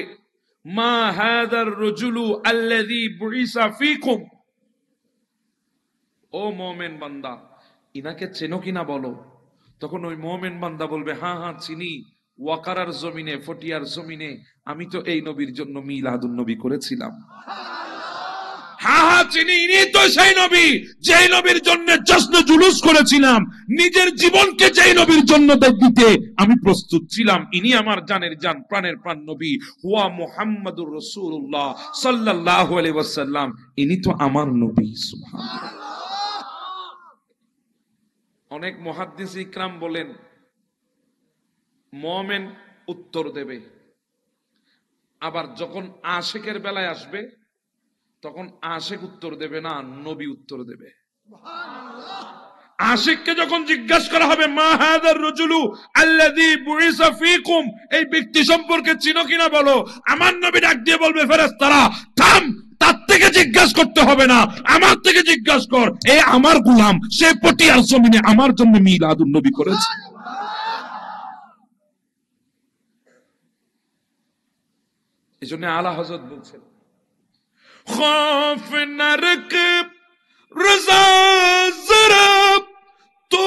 মা হাদার রাজুলু আল্লাযী বুইসা ফীকুম। ও মুমিন বান্দা, ইনাকে চেনো কিনা বলো। তখন ওই মুমিন বান্দা বলবে হ্যাঁ হ্যাঁ চিনি, ওয়াকারার জমিনে, ফটিয়ার জমিনে আমি তো এই নবীর জন্য মিলাদুন নবী করেছিলাম। হ্যাঁ হ্যাঁ চিনি, ইনি তো সেই নবী যেই নবীর জন্য জশ্ন জুলুস করেছিলাম, নিজের জীবনকে যেই নবীর জন্য দিতে আমি প্রস্তুত ছিলাম। ইনি আমার জানের জান, প্রাণের প্রাণ নবী, হুয়া মুহাম্মাদুর রাসূলুল্লাহ সাল্লাল্লাহু আলাইহি ওয়াসাল্লাম, ইনি তো আমার নবী। সুবহানাল্লাহ। অনেক মুহাদ্দিস ইকরাম বলেন মুমিন উত্তর দেবে, আবার যখন আশিকের বেলায় আসবে তখন আশিক উত্তর দেবে না, নবী উত্তর দেবে। আশিককে যখন জিজ্ঞাসা করা হবে মা হাদার রাজুলু আল্লাযী বুইসা ফীকুম, এই ব্যক্তি সম্পর্কে চিনো কিনা বলো, আমার নবী ডাক দিয়ে বলবে ফেরেশতারা থাম, তার থেকে জিজ্ঞাসা করতে হবে না, আমার থেকে জিজ্ঞাসা কর, এ আমার গোলাম, সে পটিয়ার জমিনে আমার জন্য মিলাদুন নবী করেছে। এজন্য আলা হযরত বলছেন खौफ न रख रज़ा ज़रा तो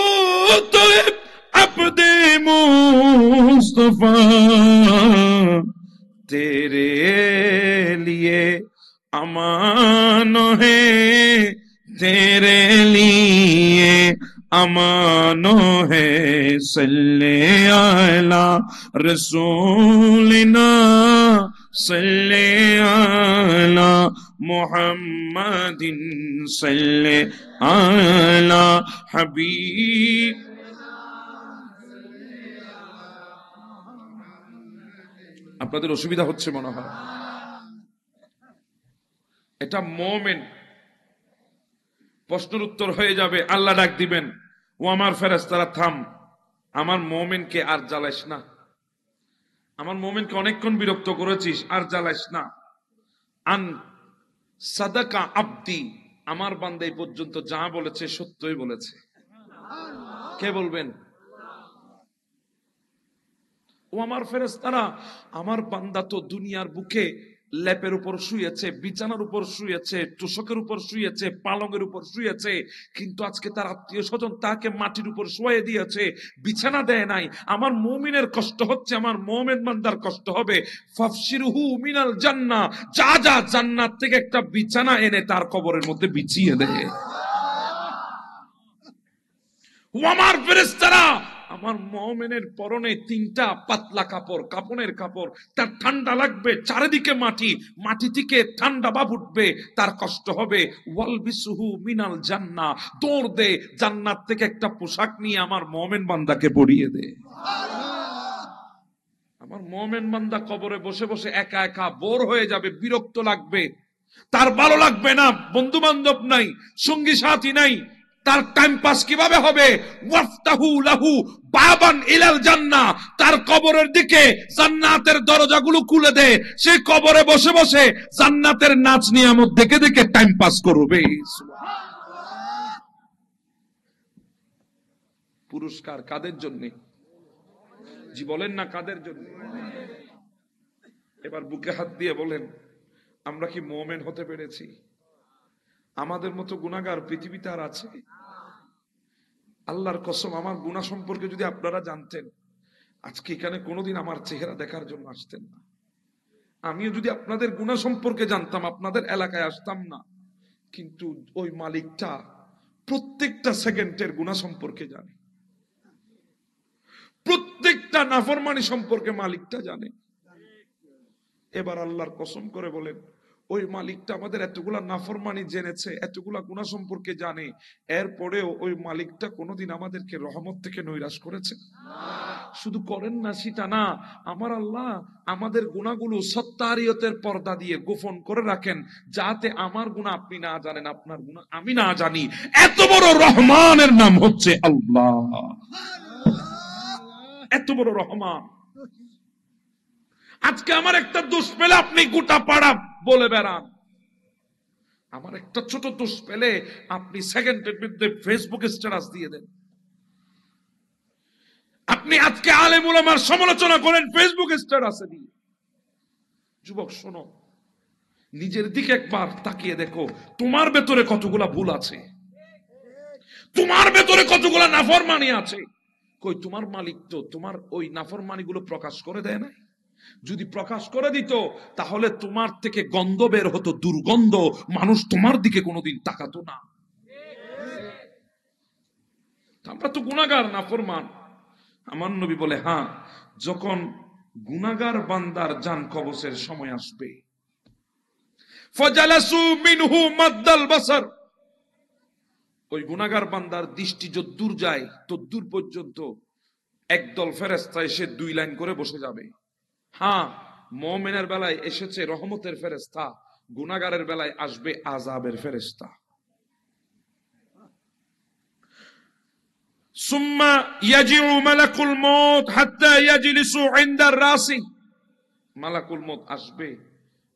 अब्दे मुस्तफा, तेरे लिए अमान है, तेरे लिए अमानो है, सल्ले अला रसूलिना सल्ले अला मुहम्मदिन सल्ले अला हबीब। আপনাদের অসুবিধা হচ্ছে মনে হয়, এটা মুমিন প্রশ্নের উত্তর হয়ে যাবে। আল্লাহ ডাক দিবেন ও আমার ফেরেশতারা থাম, আমার মুমিনকে আর জ্বালাইস না, আমার মুমিনকে অনেকক্ষণ বিরক্ত করেছিস, আর জ্বালাইস না। আন সাদাকা আব্দি, আমার বান্দা এই পর্যন্ত যা বলেছে সত্যই বলেছে। কে বলবেন? ও আমার ফেরেশতারা, আমার বান্দা তো দুনিয়ার বুকে লেপের উপর শুয়েছে, বিছানার উপর শুয়েছে, তোশকের উপর শুয়েছে, পালঙের উপর শুয়েছে, কিন্তু আজকে তার আত্মীয় স্বজন তাকে মাটির উপর শুয়ে দিয়েছে, বিছানা দেয় নাই। আমার মুমিনের কষ্ট হচ্ছে, আমার মুমিন বান্দার কষ্ট হবে। ফাফশিরহু মিনাল জান্নাহ, যা যা জান্নাত থেকে একটা বিছানা এনে তার কবরের মধ্যে বিছিয়ে দেয়। ও আমার ফেরেশতারা, আমার মুমিনের পরনে তিনটা পাতলা কাপড়, কাপনের কাপড়, তার ঠান্ডা লাগবে, চারিদিকে মাটি, মাটি থেকে ঠান্ডা ভাব উঠবে, তার কষ্ট হবে। ওয়ালবিসুহু মিনাল জান্নাহ, দৌড় দে জান্নাত থেকে একটা পোশাক নিয়ে আমার মুমিন বান্দাকে পরিয়ে দে। আমার মুমিন বান্দা কবরে বসে বসে একা একা বোর হয়ে যাবে, বিরক্ত লাগবে। তার ভালো লাগবে না, বন্ধু বান্ধব নাই, সঙ্গী সাথী নাই, তার টাইম পাস কিভাবে হবে? ওয়াফতাহু লাহু বাবান ইলাল জান্নাহ, তার কবরের দিকে জান্নাতের দরজাগুলো খুলে দে, সে কবরে বসে বসে জান্নাতের নাচ নিয়ামত দেখে দেখে টাইম পাস করবে। পুরস্কার কাদের জন্য? জি বলেন না, কাদের জন্য? এবার বুকে হাত দিয়ে বলেন, আমরা কি মুমিন হতে পেরেছি? আমাদের মতো গুনাহগার পৃথিবীতে আর আছে? আল্লাহর কসম, আমার গুনাহ সম্পর্কে যদি আপনারা জানতেন, আজকে এখানে কোনোদিন আমার চেহারা দেখার জন্য আসতেন না। আমিও যদি আপনাদের গুনাহ সম্পর্কে জানতাম, আপনাদের এলাকায় আসতাম না। কিন্তু ওই মালিকটা প্রত্যেকটা সেকেন্ডের গুনাহ সম্পর্কে জানে, প্রত্যেকটা নাফরমানি সম্পর্কে মালিকটা জানে। এবার আল্লাহর কসম করে বলেন, ওই মালিকটা আমাদের এতগুলা নাফরমানি জেনেছে, এতগুলা গুনাহ সম্পর্কে জানে, এরপরেও ওই মালিকটা কোনোদিন আমাদেরকে রহমত থেকে নৈরাশ করেছে? শুধু করেন না সেটা না, আমার আল্লাহ আমাদের গুনাহগুলো সত্তারিয়তের পর্দা দিয়ে গোপন করে রাখেন, যাতে আমার গুনাহ আপনি না জানেন, আপনার গুনাহ আমি না জানি। এত বড় রহমানের নাম হচ্ছে আল্লাহ, এত বড় রহমান। আজকে আমার একটা দোষ পেলে আপনি গোটা পাড়া বলে বেড়ান, আমার একটা ছোট দোষ পেলে আপনি সেকেন্ডের মধ্যে ফেসবুকে স্ট্যাটাস দিয়ে দেন। আপনি আজকে আলেম উলামার সমালোচনা করেন ফেসবুকে স্ট্যাটাসে দিয়ে। যুবক শোনো, নিজের দিকে একবার তাকিয়ে দেখো, তোমার ভেতরে কতগুলা ভুল আছে, তোমার ভেতরে কতগুলা নাফরমানি আছে। কই তোমার মালিক তো তোমার ওই নাফরমানি গুলো প্রকাশ করে দেয় না? যদি প্রকাশ করে দিত তাহলে তোমার থেকে গন্ধ বের হতো, দুর্গন্ধ, মানুষ তোমার দিকে কোনোদিন তাকাতো না। আমরা তো গুনাহগার, নাফরমান। আমার নবী বলে, হ্যাঁ, যখন গুনাহগার বান্দার জান কবজের সময় আসবে, ফাজালাসু মিনহু মাদ্দাল বাসার, ওই গুনাহগার বান্দার দৃষ্টি যদ্দূর যায় তদ্দূর পর্যন্ত একদল ফেরেশতা এসে 2 লাইন করে বসে যাবে। হ্যাঁ, মুমিনের বেলায় এসেছে রহমতের ফেরেশতা, গুনাহগারের বেলায় আসবে আযাবের ফেরেশতা। সুম্মা ইয়াজিউ মালাকুল মউত হাত্তা ইয়াজলিসু ইনদার রাসি, মালাকুল মউত আসবে,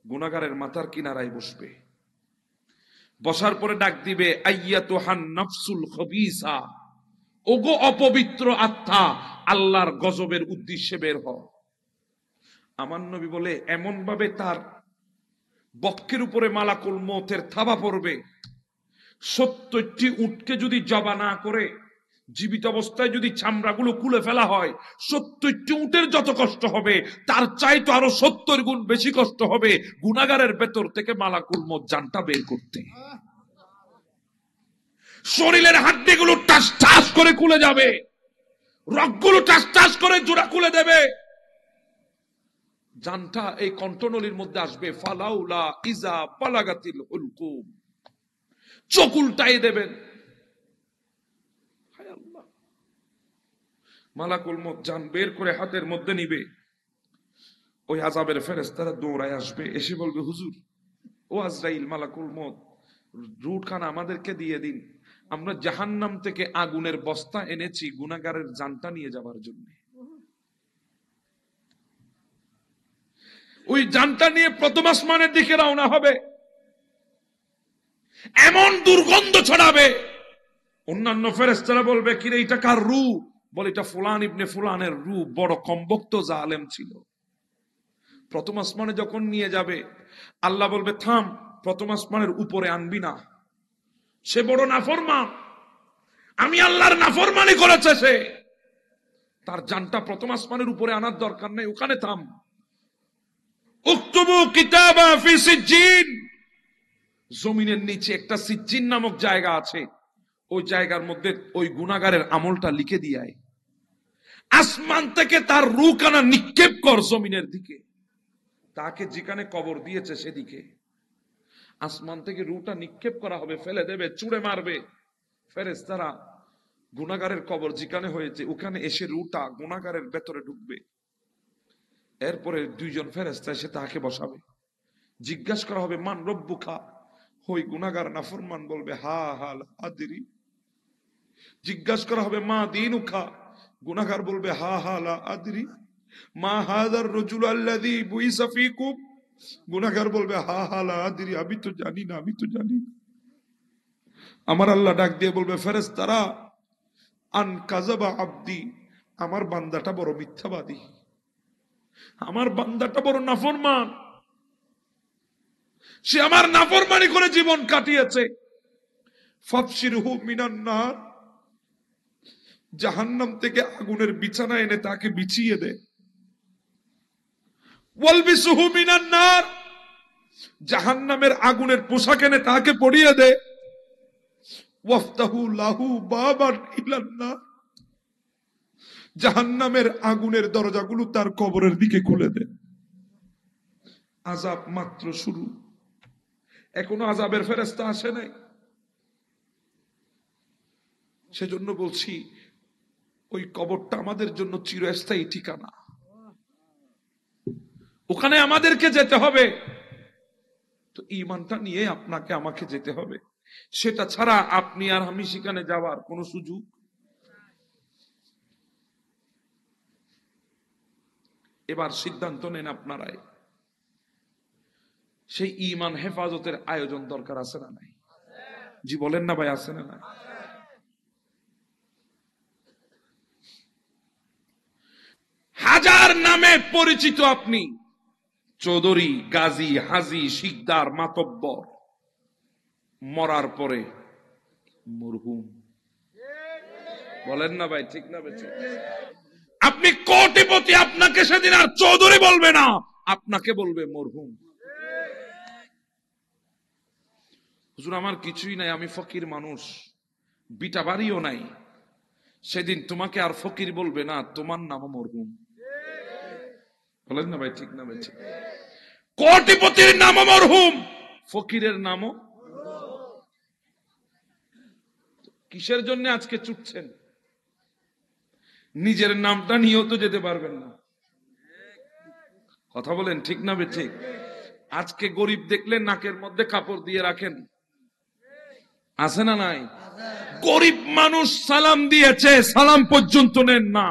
গুনাহগারের মাথার কিনারায় বসবে। বসার পরে ডাক দিবে, আইয়াতুহান নাফসুল খবিসা, ওগো অপবিত্র আত্মা, আল্লাহর গজবের উদ্দেশ্যে বের হও। আমার নবী বলে, এমন ভাবে তার বক্ষের উপরে মালাকুল মউতের থাবা পড়বে, 70টি উটকে যদি জবা না করে জীবিত অবস্থায় যদি চামড়াগুলো খুলে ফেলা হয়, 70টি উটের যত কষ্ট হবে তার চাইতে আরো 70 গুণ বেশি কষ্ট হবে গুনাহগারের ভেতর থেকে মালাকুল মউত জানটা বের করতে। শরীরের হাড্ডিগুলো টাস টাস করে খুলে যাবে, রগগুলো টাস টাস করে জোড়া খুলে দেবে, জানটা এই কণ্ঠনলীর মধ্যে আসবে। ফালাউলা ইজা বালাগাতিল হুলকুম, চোখ উল্টাই দেবেন। হায় আল্লাহ, মালাকুল মউত জান বের করে হাতের মধ্যে নিবে। ওই আযাবের ফেরেশতারা দৌড়ায় আসবে, এসে বলবে, হুজুর, ও আজরাইল, মালাকুল মউত, রুটখানা আমাদেরকে দিয়ে দিন, আমরা জাহান্নাম থেকে আগুনের বস্তা এনেছি গুনাহগারের জানটা নিয়ে যাবার জন্য। ওই জানটা নিয়ে প্রথম আসমানের দিকে রওনা হবে, এমন দুর্গন্ধ ছড়াবে, অন্যান্য ফেরেশতারা বলবে, কিরে এটা কার রূহ? বলে, এটা ফুলান ইবনে ফুলানের রূহ, বড় কমবক্ত জালেম ছিল। প্রথম আসমানে যখন নিয়ে যাবে, আল্লাহ বলবে, থাম, প্রথম আসমানের উপরে আনবি না, সে বড় নাফরমান, আমি আল্লাহর নাফরমানি করেছে সে, তার জানটা প্রথম আসমানের উপরে আনার দরকার নেই, ওখানে থাম। উকতুবু কিতাবা ফি সিজ্জিন, জমিনের নিচে একটা সিজ্জিন নামক জায়গা আছে, ওই জায়গার মধ্যে ওই গুনাহগারের আমলটা লিখে দিয়ায়, আসমান থেকে তার রূহখানা নিক্ষেপ কর জমিনের দিকে, তাকে যেখানে কবর দিয়েছে সেদিকে। আসমান থেকে রূহটা নিক্ষেপ করা হবে, ফেলে দেবে, চুড়ে মারবে। ফেরেশতারা গুনাহগারের কবর যেখানে হয়েছে ওখানে এসে রূহটা গুনাহগারের ভেতরে ঢুকবে। এরপরে 2 জন ফেরেশতা এসে তাকে বসাবে, জিজ্ঞাসা করা হবে মান রব্বুকা, ওই গুনাহগার নাফরমান বলবে হা হা লা আদরি। জিজ্ঞাসা করা হবে মা দীনুকা, গুনাহগার বলবে হা হা লা আদরি। মা হাযার রাজুল আল্লাযী বুইসা ফীকুম, গুনাহগার বলবে হা হা লা আদরি, আমি তো জানি না, আমি তো জানি না। আমার আল্লাহ ডাক দিয়ে বলবে ফেরেশতারা আন কাযাবা আবদি, আমার বান্দাটা বড় মিথ্যাবাদী, আমার বান্দাটা বড় নাফরমান, সে আমার নাফরমানি করে জীবন কাটিয়েছে। ফাবশিরহু মিনান নার, জাহান্নাম থেকে আগুনের বিছানা এনে তাকে বিছিয়ে দে। ওয়ালবিসুহু মিনান নার, জাহান্নামের আগুনের পোশাক এনে তাকে পরিয়ে দে। ওয়াফতাহু লাহু বাবান ইলান নার, জাহান্নামের আগুনের দরজাগুলো তার কবরের দিকে খুলে দে। আযাব মাত্র শুরু, এখনো আযাবের ফেরেশতা আসে নাই। সেজন্য বলছি ওই কবরটা আমাদের জন্য চিরস্থায়ী ঠিকানা, ওখানে আমাদেরকে যেতে হবে। তো ঈমানটা নিয়ে আপনাকে আমাকে যেতে হবে, সেটা ছাড়া আপনি আর আমি সেখানে যাওয়ার কোন সুযোগ। এবার সিদ্ধান্ত নেন আপনারাই, সেই ঈমান হেফাজতের আয়োজন দরকার আছে না নাই? জি বলেন না ভাই, আছে না নাই? হাজার নামে পরিচিত আপনি, চৌধুরী, গাজী, হাজী, শিকদার, মাতব্বর, মরার পরে মরহুম। বলেন না ভাই, ঠিক না বেঠিক? আপনি কোটিপতি, আপনাকে সেদিন আর চৌধুরী বলবে না, আপনাকে বলবে মরহুম। হুজুর আমার কিছুই নাই, আমি ফকির মানুষ, বিটা বাড়িও নাই, সেদিন তোমাকে আর ফকির বলবে না, তোমার নামও মরহুম। বলেন না ভাই, ঠিক না ভাই? কোটিপতির নামও মরহুম, ফকিরের নামও। কিসের জন্য আজকে ছুটছেন? নিজের নামটা নিয়েও তো যেতে পারবেন না। কথা বলেন, ঠিক না ভাই? ঠিক। আজকে গরিব দেখলে নাকের মধ্যে কাপড় দিয়ে রাখেন, আছে না নাই? গরিব মানুষ সালাম দিয়েছে, সালাম পর্যন্ত নেন না।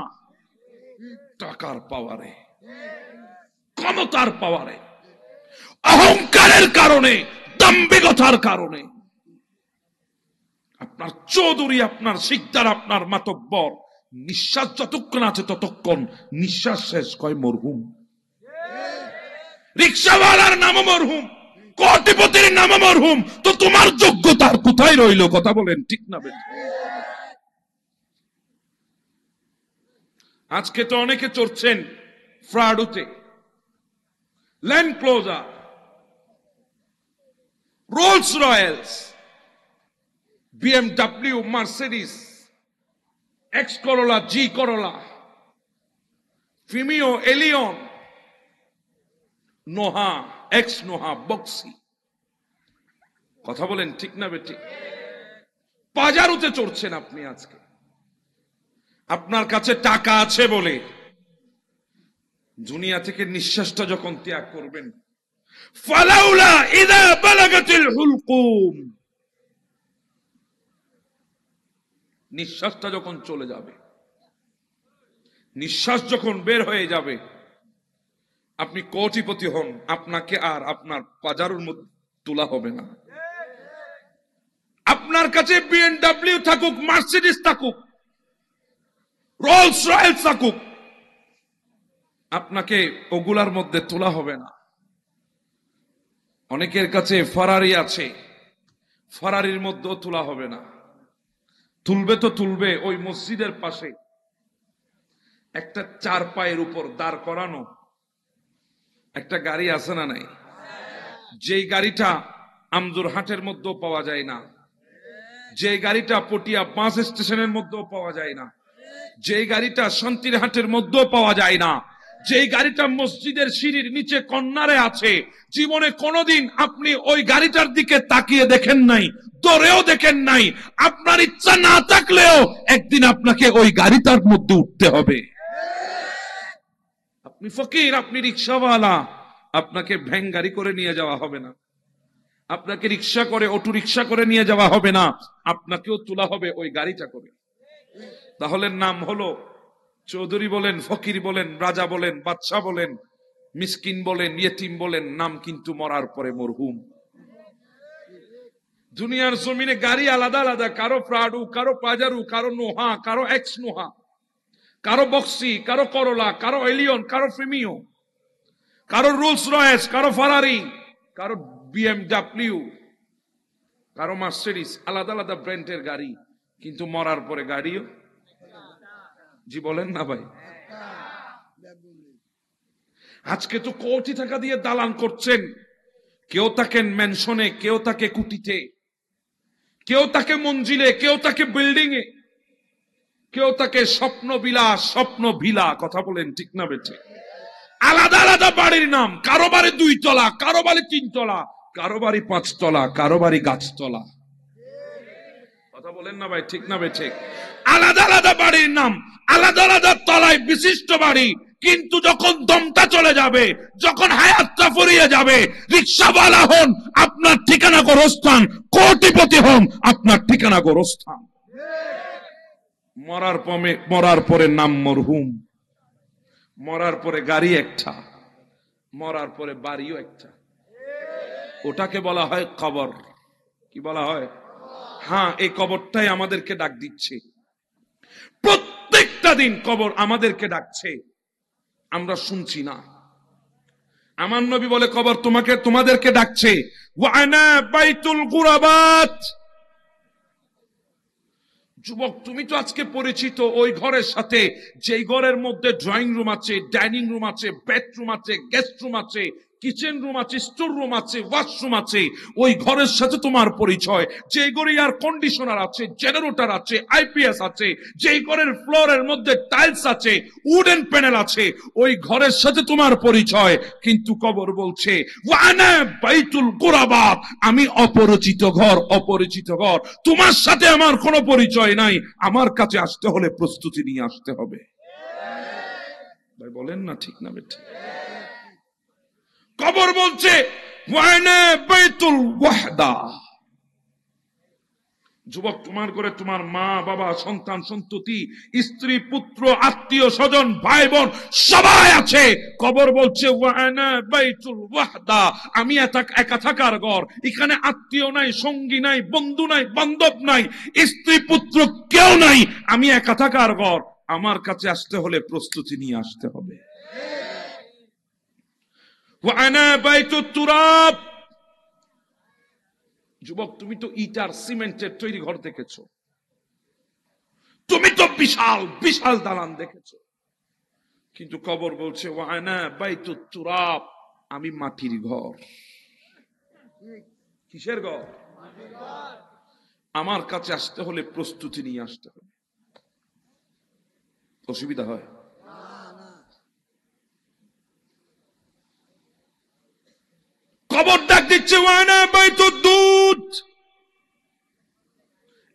টাকার পাওয়ারে, ক্ষমতার পাওয়ারে, অহংকারের কারণে, দাম্ভিকতার কারণে আপনার চৌধুরী, আপনার শিকদার, আপনার মাতব্বর নিঃশ্বাস যতক্ষণ আছে ততক্ষণ নিঃশ্বাস শেষ কয় মরহুম। রিকশাওয়ালার নাম মরহুম, কোটিপতির নাম মরহুম, তো তোমার যোগ্যতার কোথায় রইল? কথা বলেন, ঠিক না? আজকে তো অনেকে চড়ছেন ফ্রাডুতে, Land Cruiser, Rolls Royce, BMW, Mercedes, X Corolla, G Corolla, ফিমিও, এলিয়ন, নোহা, এক্স নোহা, বক্সি। কথা বলেন, ঠিক না বেঠিক? পাজারুতে চড়ছেন আপনি আজকে, আপনার কাছে টাকা আছে বলে। দুনিয়া থেকে নিঃশ্বাসটা যখন ত্যাগ করবেন, ফালাউলা ইযা বালাগাতিল হুলকুম, নিঃশ্বাসটা যখন চলে যাবে, নিঃশ্বাস যখন বের হয়ে যাবে, আপনি কোটিপতি হন, আপনাকে আর আপনার পাজারুর মধ্যে তোলা হবে না। আপনার কাছে বিএমডব্লিউ থাকুক, মার্সিডিস থাকুক, রোলস রয়েলস থাকুক, আপনাকে ওগুলার মধ্যে তোলা হবে না। অনেকের কাছে ফারারি আছে, ফারারির মধ্যেও তোলা হবে না। তুলবে তো তুলবে ওই মসজিদের পাশে একটা চার পায়ের উপর দাঁড় করানো একটা গাড়ি আছে না নাই? যেই গাড়িটা আমজুরহাটের মধ্যেও পাওয়া যায় না, যে গাড়িটা পটিয়া বাস স্টেশনের মধ্যেও পাওয়া যায় না, যে গাড়িটা শান্তিরহাটের মধ্যেও পাওয়া যায় না, যে গাড়িটা মসজিদের সিঁড়ির নিচে কর্নারে আছে, জীবনে কোনোদিন আপনি ওই গাড়িটার দিকে তাকিয়ে দেখেন নাই, দৌড়েও দেখেন নাই। আপনার ইচ্ছা না থাকলেও একদিন আপনাকে ওই গাড়িটার মধ্যে উঠতে হবে। আপনি ফকির, আপনি রিকশাওয়ালা, আপনাকে ভ্যান গাড়ি করে নিয়ে যাওয়া হবে না, আপনাকে রিক্সা করে অটো রিক্সা করে নিয়ে যাওয়া হবে না, আপনাকেও তোলা হবে ওই গাড়িটা করে। তাহলে নাম হলো চৌধুরী বলেন, ফকির বলেন, রাজা বলেন, বাদশা বলেন, মিসকিন বলেন, ইয়েতিম বলেন, নাম কিন্তু মরার পরে মরহুম। দুনিয়ার জমিনে গাড়ি আলাদা আলাদা, কারো প্রাডু, কারো পাজারু, কারো নোহা, কারো এক্স নোহা, কারো বক্সি, কারো করোলা, কারো এলিয়ন, কারো প্রিমিও, কারো রোলস রয়েস, কারো ফারারি, কারো বিএমডব্লিউ, কারো মার্সিডিজ, আলাদা আলাদা ব্র্যান্ডের গাড়ি, কিন্তু মরার পরে গাড়িও জি বলেন না ভাই। আজকে তো কোটি টাকা দিয়ে দালান করছেন, কেউ থাকেন ম্যানশনে, কেউ থাকে কুটিতে, কেউ থাকে মঞ্জিলে, কেউ থাকে বিল্ডিং এ, কেউ থাকে স্বপ্ন বিলাস, স্বপ্ন ভিলা, কথা বলেন ঠিক না বেঠে। আলাদা আলাদা বাড়ির নাম, কারো বাড়ি 2 তলা, কারো বাড়ি 3 তলা, কারো বাড়ি 5 তলা, কারো বাড়ি গাছতলা, কথা বলেন না ভাই ঠিক না বেঠে। আলাদা আলাদা বাড়ির নাম, আলাদা আলাদা তলায় বিশিষ্ট বাড়ি, কিন্তু যখন দমটা চলে যাবে, যখন হায়াতটা ফুরিয়ে যাবে, রিক্সাওয়ালা হন আপনার ঠিকানা গোরস্থান, কোটিপতি হন আপনার ঠিকানা গোরস্থান। মরার পরে নাম মরহুম, মরার পরে গাড়ি একটা, মরার পরে বাড়িও একটা, ওটাকে বলা হয় কবর। কি বলা হয়? হ্যাঁ, এই কবরটাই আমাদেরকে ডাক দিচ্ছে, প্রত্যেকটা দিন কবর আমাদেরকে ডাকছে, আমরা শুনছি না। আমার নবী বলে কবর তোমাদেরকে ডাকছে, ওয়া আনা বাইতুল গুরাবাত। যুবক, তুমি তো আজকে পরিচিত ওই ঘরের সাথে, যেই ঘরের মধ্যে ড্রয়িং রুম আছে, ডাইনিং রুম আছে, বেডরুম আছে, গেস্ট রুম আছে, কিচেন রুম আছে, স্টোর রুম আছে, ওয়াশরুম আছে, ওই ঘরের সাথে তোমার পরিচয়। যেই ঘরে এয়ার কন্ডিশনার আছে, জেনারেটর আছে, আইপিএস আছে, যেই ঘরের ফ্লোরের মধ্যে টাইলস আছে, উডেন প্যানেল আছে, ওই ঘরের সাথে তোমার পরিচয়। কিন্তু কবর বলছে ওয়ানা বাইতুল গুরাবাত, আমি অপরিচিত ঘর, অপরিচিত ঘর, তোমার সাথে আমার কোনো পরিচয় নাই, আমার কাছে আসতে হলে প্রস্তুতি নিয়ে আসতে হবে। ভাই বলেন না ঠিক না বেঠিক? কবর বলছে ওয়ানা বাইতুল ওয়াহদা। যুবক, তোমার ঘরে তোমার মা বাবা, সন্তান সন্ততি, স্ত্রী পুত্র, আত্মীয় স্বজন, ভাই বোন সবাই আছে। কবর বলছে ওয়ানা বাইতুল ওয়াহদা, আমি একা থাকার ঘর, এখানে আত্মীয় নাই, সঙ্গী নাই, বন্ধু নাই, বান্ধব নাই, স্ত্রী পুত্র কেউ নাই, আমি একা থাকার ঘর, আমার কাছে আসতে হলে প্রস্তুতি নিয়ে আসতে হবে। ওয়ানা বাইতুত তুরাব। যুবক, তুমি তো ইটার সিমেন্টের তৈরি ঘর দেখেছো, তুমি তো বিশাল বিশাল দালান দেখেছো, কিন্তু কবর বলছে ওয়ানা বাইতুত তুরাব, আমি মাটির ঘর। কিসের ঘর? আমার কাছে আসতে হলে প্রস্তুতি নিয়ে আসতে হবে। অসুবিধা হয়? কবর ডাক দিচ্ছে ওয়ানা বাইতুদ দুদ।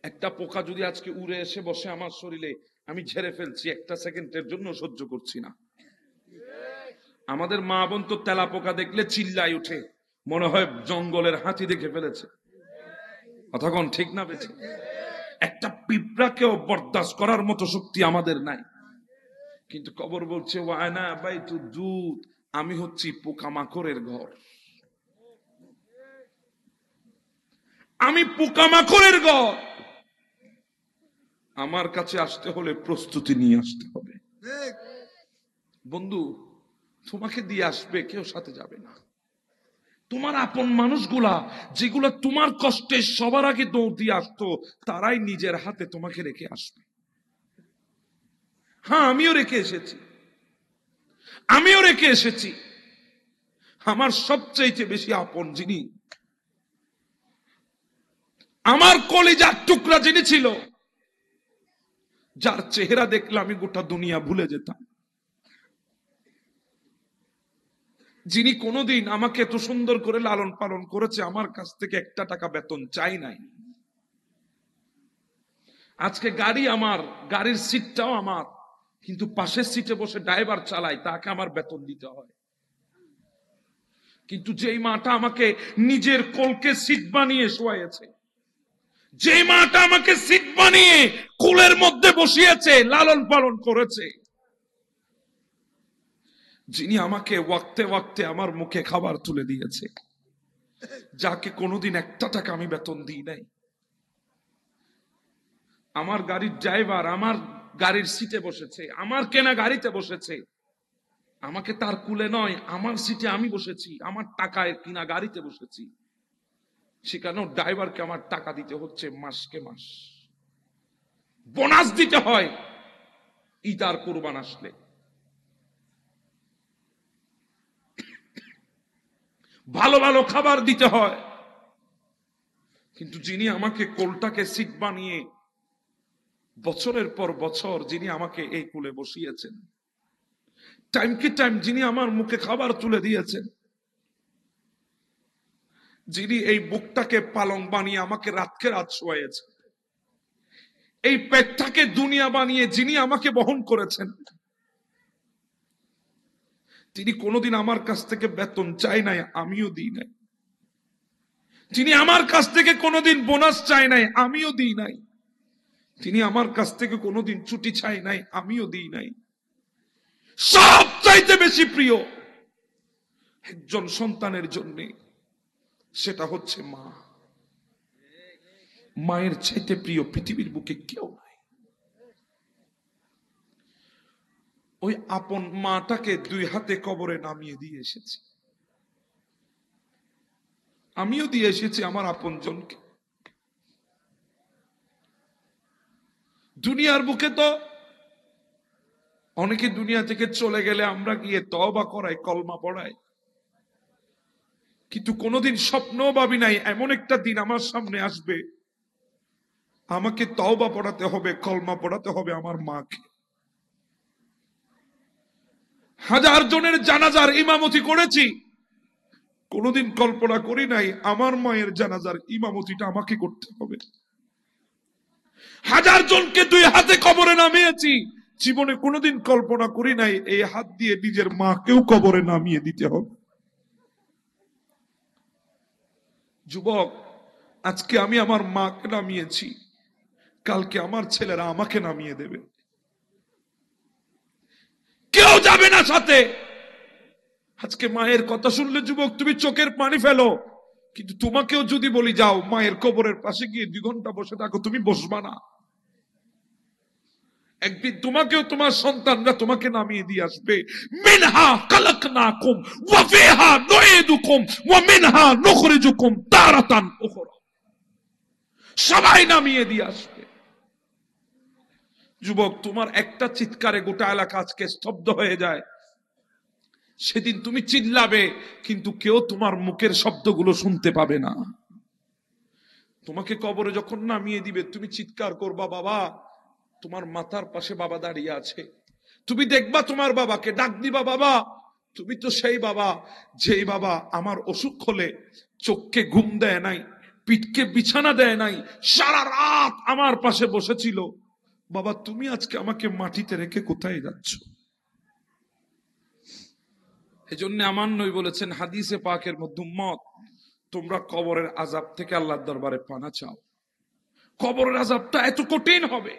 একটা পোকা যদি আজকে উড়ে এসে বসে আমার শরীরে, আমি ঝেড়ে ফেলছি, একটা সেকেন্ডের জন্য সহ্য করছি না। আমাদের মা বোন তো তেলা পোকা দেখলে চিল্লাই উঠে, মনে হয় জঙ্গলের হাতি দেখে ফেলেছে। কতক্ষণ ঠিক না বেঠে? একটা পিঁপড়াকেও বরদাস্ত করার মতো শক্তি আমাদের নাই, কিন্তু কবর বলছে ওয়ানা বাইতুদ দুদ, আমি হচ্ছি পোকামাকড়ের ঘর, আমি পোকামাকড়ের ঘর, আমার কাছে আসতে হলে প্রস্তুতি নিয়ে আসতে হবে। বন্ধু, তোমাকে দিয়ে আসবে, কেউ সাথে যাবে না। তোমার আপন মানুষগুলা, যেগুলা তোমার কষ্টে সবার আগে দৌড় দিয়ে আসতো, তারাই নিজের হাতে তোমাকে রেখে আসবে। হ্যাঁ, আমিও রেখে এসেছি। আমার সবচাইতে বেশি আপন যিনি, আমার কলিজার টুকরা যিনি ছিল, যার চেহারা দেখলে আমি গোটা দুনিয়া ভুলে যেতাম, যিনি কোনোদিন আমাকে এত সুন্দর করে লালন পালন করেছে, আমার কাছ থেকে 1 টাকা বেতন চাই নাই। আজকে গাড়ি আমার, গাড়ির সিটটাও আমার, কিন্তু পাশের সিটে বসে ড্রাইভার চালায়, তাকে আমার বেতন দিতে হয়। কিন্তু যেই মাটা আমাকে নিজের কোলকে সিট বানিয়ে শোয়াইছে, যে মাটা আমাকে সিট বানিয়ে কোলের মধ্যে বসিয়েছে, লালন পালন করেছে, যিনি আমাকে ওয়াক্তে ওয়াক্তে আমার মুখে খাবার তুলে দিয়েছে, যাকে কোনোদিন একটা টাকা আমি বেতন দিই নাই, আমার গাড়ির ড্রাইভার আমার গাড়ির সিটে বসেছে, আমার কেনা গাড়িতে বসেছে, আমাকে তার কুলে নয় আমার সিটে আমি বসেছি, আমার টাকায় কিনা গাড়িতে বসেছি, সেখানেও ড্রাইভারকে আমার টাকা দিতে হচ্ছে মাসকে মাস, বোনাস দিতে হয় ঈদ আর কুরবান আসলে, ভালো ভালো খাবার দিতে হয়। কিন্তু যিনি আমাকে কোলটাকে সিট বানিয়ে বছরের পর বছর যিনি আমাকে এই কুলে বসিয়েছেন, টাইমকে টাইম যিনি আমার মুখে খাবার তুলে দিয়েছেন, যিনি এই বুকটাকে পালং বানিয়ে আমাকে রাতকে রাত শোয়াইয়েছেন, এই পেটটাকে দুনিয়া বানিয়ে যিনি আমাকে বহন করেছেন, তিনি কোনোদিন আমার কাছ থেকে বেতন চাই নাই, আমিও দিই নাই। তিনি আমার কাছ থেকে কোনোদিন বোনাস চাই নাই, আমিও দিই নাই। তিনি আমার কাছ থেকে কোনোদিন ছুটি চাই নাই, আমিও দিই নাই। সব চাইতে বেশি প্রিয় একজন সন্তানের জন্য সেটা হচ্ছে মা। মায়ের চাইতে প্রিয় পৃথিবীর বুকে কেউ নাই। ওই আপন মাটাকে দুই হাতে কবরে নামিয়ে দিয়ে এসেছি, আমিও দিয়ে এসেছি আমার আপন জনকে। দুনিয়ার বুকে তো অনেকে দুনিয়া থেকে চলে গেলে আমরা গিয়ে তওবা করাই, কলমা পড়াই, কিন্তু কোনোদিন স্বপ্ন ভাবি নাই এমন একটা দিন আমার সামনে আসবে আমাকে তওবা পড়াতে হবে, কলমা পড়াতে হবে আমার মাকে। হাজার জনের জানাজার ইমামতি করেছি, কোনোদিন কল্পনা করি নাই আমার মায়ের জানাজার ইমামতিটা আমাকে করতে হবে। হাজার জনকে দুই হাতে কবরে নামিয়েছি, জীবনে কোনোদিন কল্পনা করি নাই এই হাত দিয়ে নিজের মাকেও কবরে নামিয়ে দিতে হবে। যুবক, আজকে আমি আমার মাকে নামিয়েছি, কালকে আমার ছেলেরা আমাকে নামিয়ে দেবে, কেউ যাবে না সাথে। আজকে মায়ের কথা শুনলে যুবক তুমি চোখের পানি ফেলো, কিন্তু তোমাকেও যদি বলি যাও মায়ের কবরের পাশে গিয়ে 2 ঘন্টা বসে থাকো, তুমি বসবা না। একদিন তোমাকেও তোমার সন্তানরা তোমাকে নামিয়ে দিয়ে আসবে। মিনহা খালাকনাকুম ওয়া ফিহা নুঈদুকুম ওয়া মিনহা নুখরিজুকুম তারাতান উখরা। সবাই নামিয়ে দিয়ে আসবে। যুবক, তোমার একটা চিৎকারে গোটা এলাকা আজকে স্তব্ধ হয়ে যায়। সেদিন তুমি চিল্লাবে, কিন্তু কেউ তোমার মুখের শব্দগুলো শুনতে পাবে না। তোমাকে কবরে যখন নামিয়ে দিবে তুমি চিৎকার করবা, বাবা, তোমার মাথার পাশে বাবা দাঁড়িয়ে আছে। তুমি দেখবা তোমার বাবাকে, ডাক দিবা, বাবা, তুমি তো সেই বাবা যেই বাবা আমার অসুখ হলে চোখকে ঘুম দেয় নাই, পিঠকে বিছানা দেয় নাই, সারা রাত আমার পাশে বসেছিল। বাবা, তুমি আজকে আমাকে মাটিতে রেখে কোথায় যাচ্ছ? এজন্য আমার নবী বলেছেন হাদিসে পাকের মধ্যে, উম্মত, তোমরা কবরের আযাব থেকে আল্লাহর দরবারে পানা চাও। কবরের আযাবটা এত কঠিন হবে।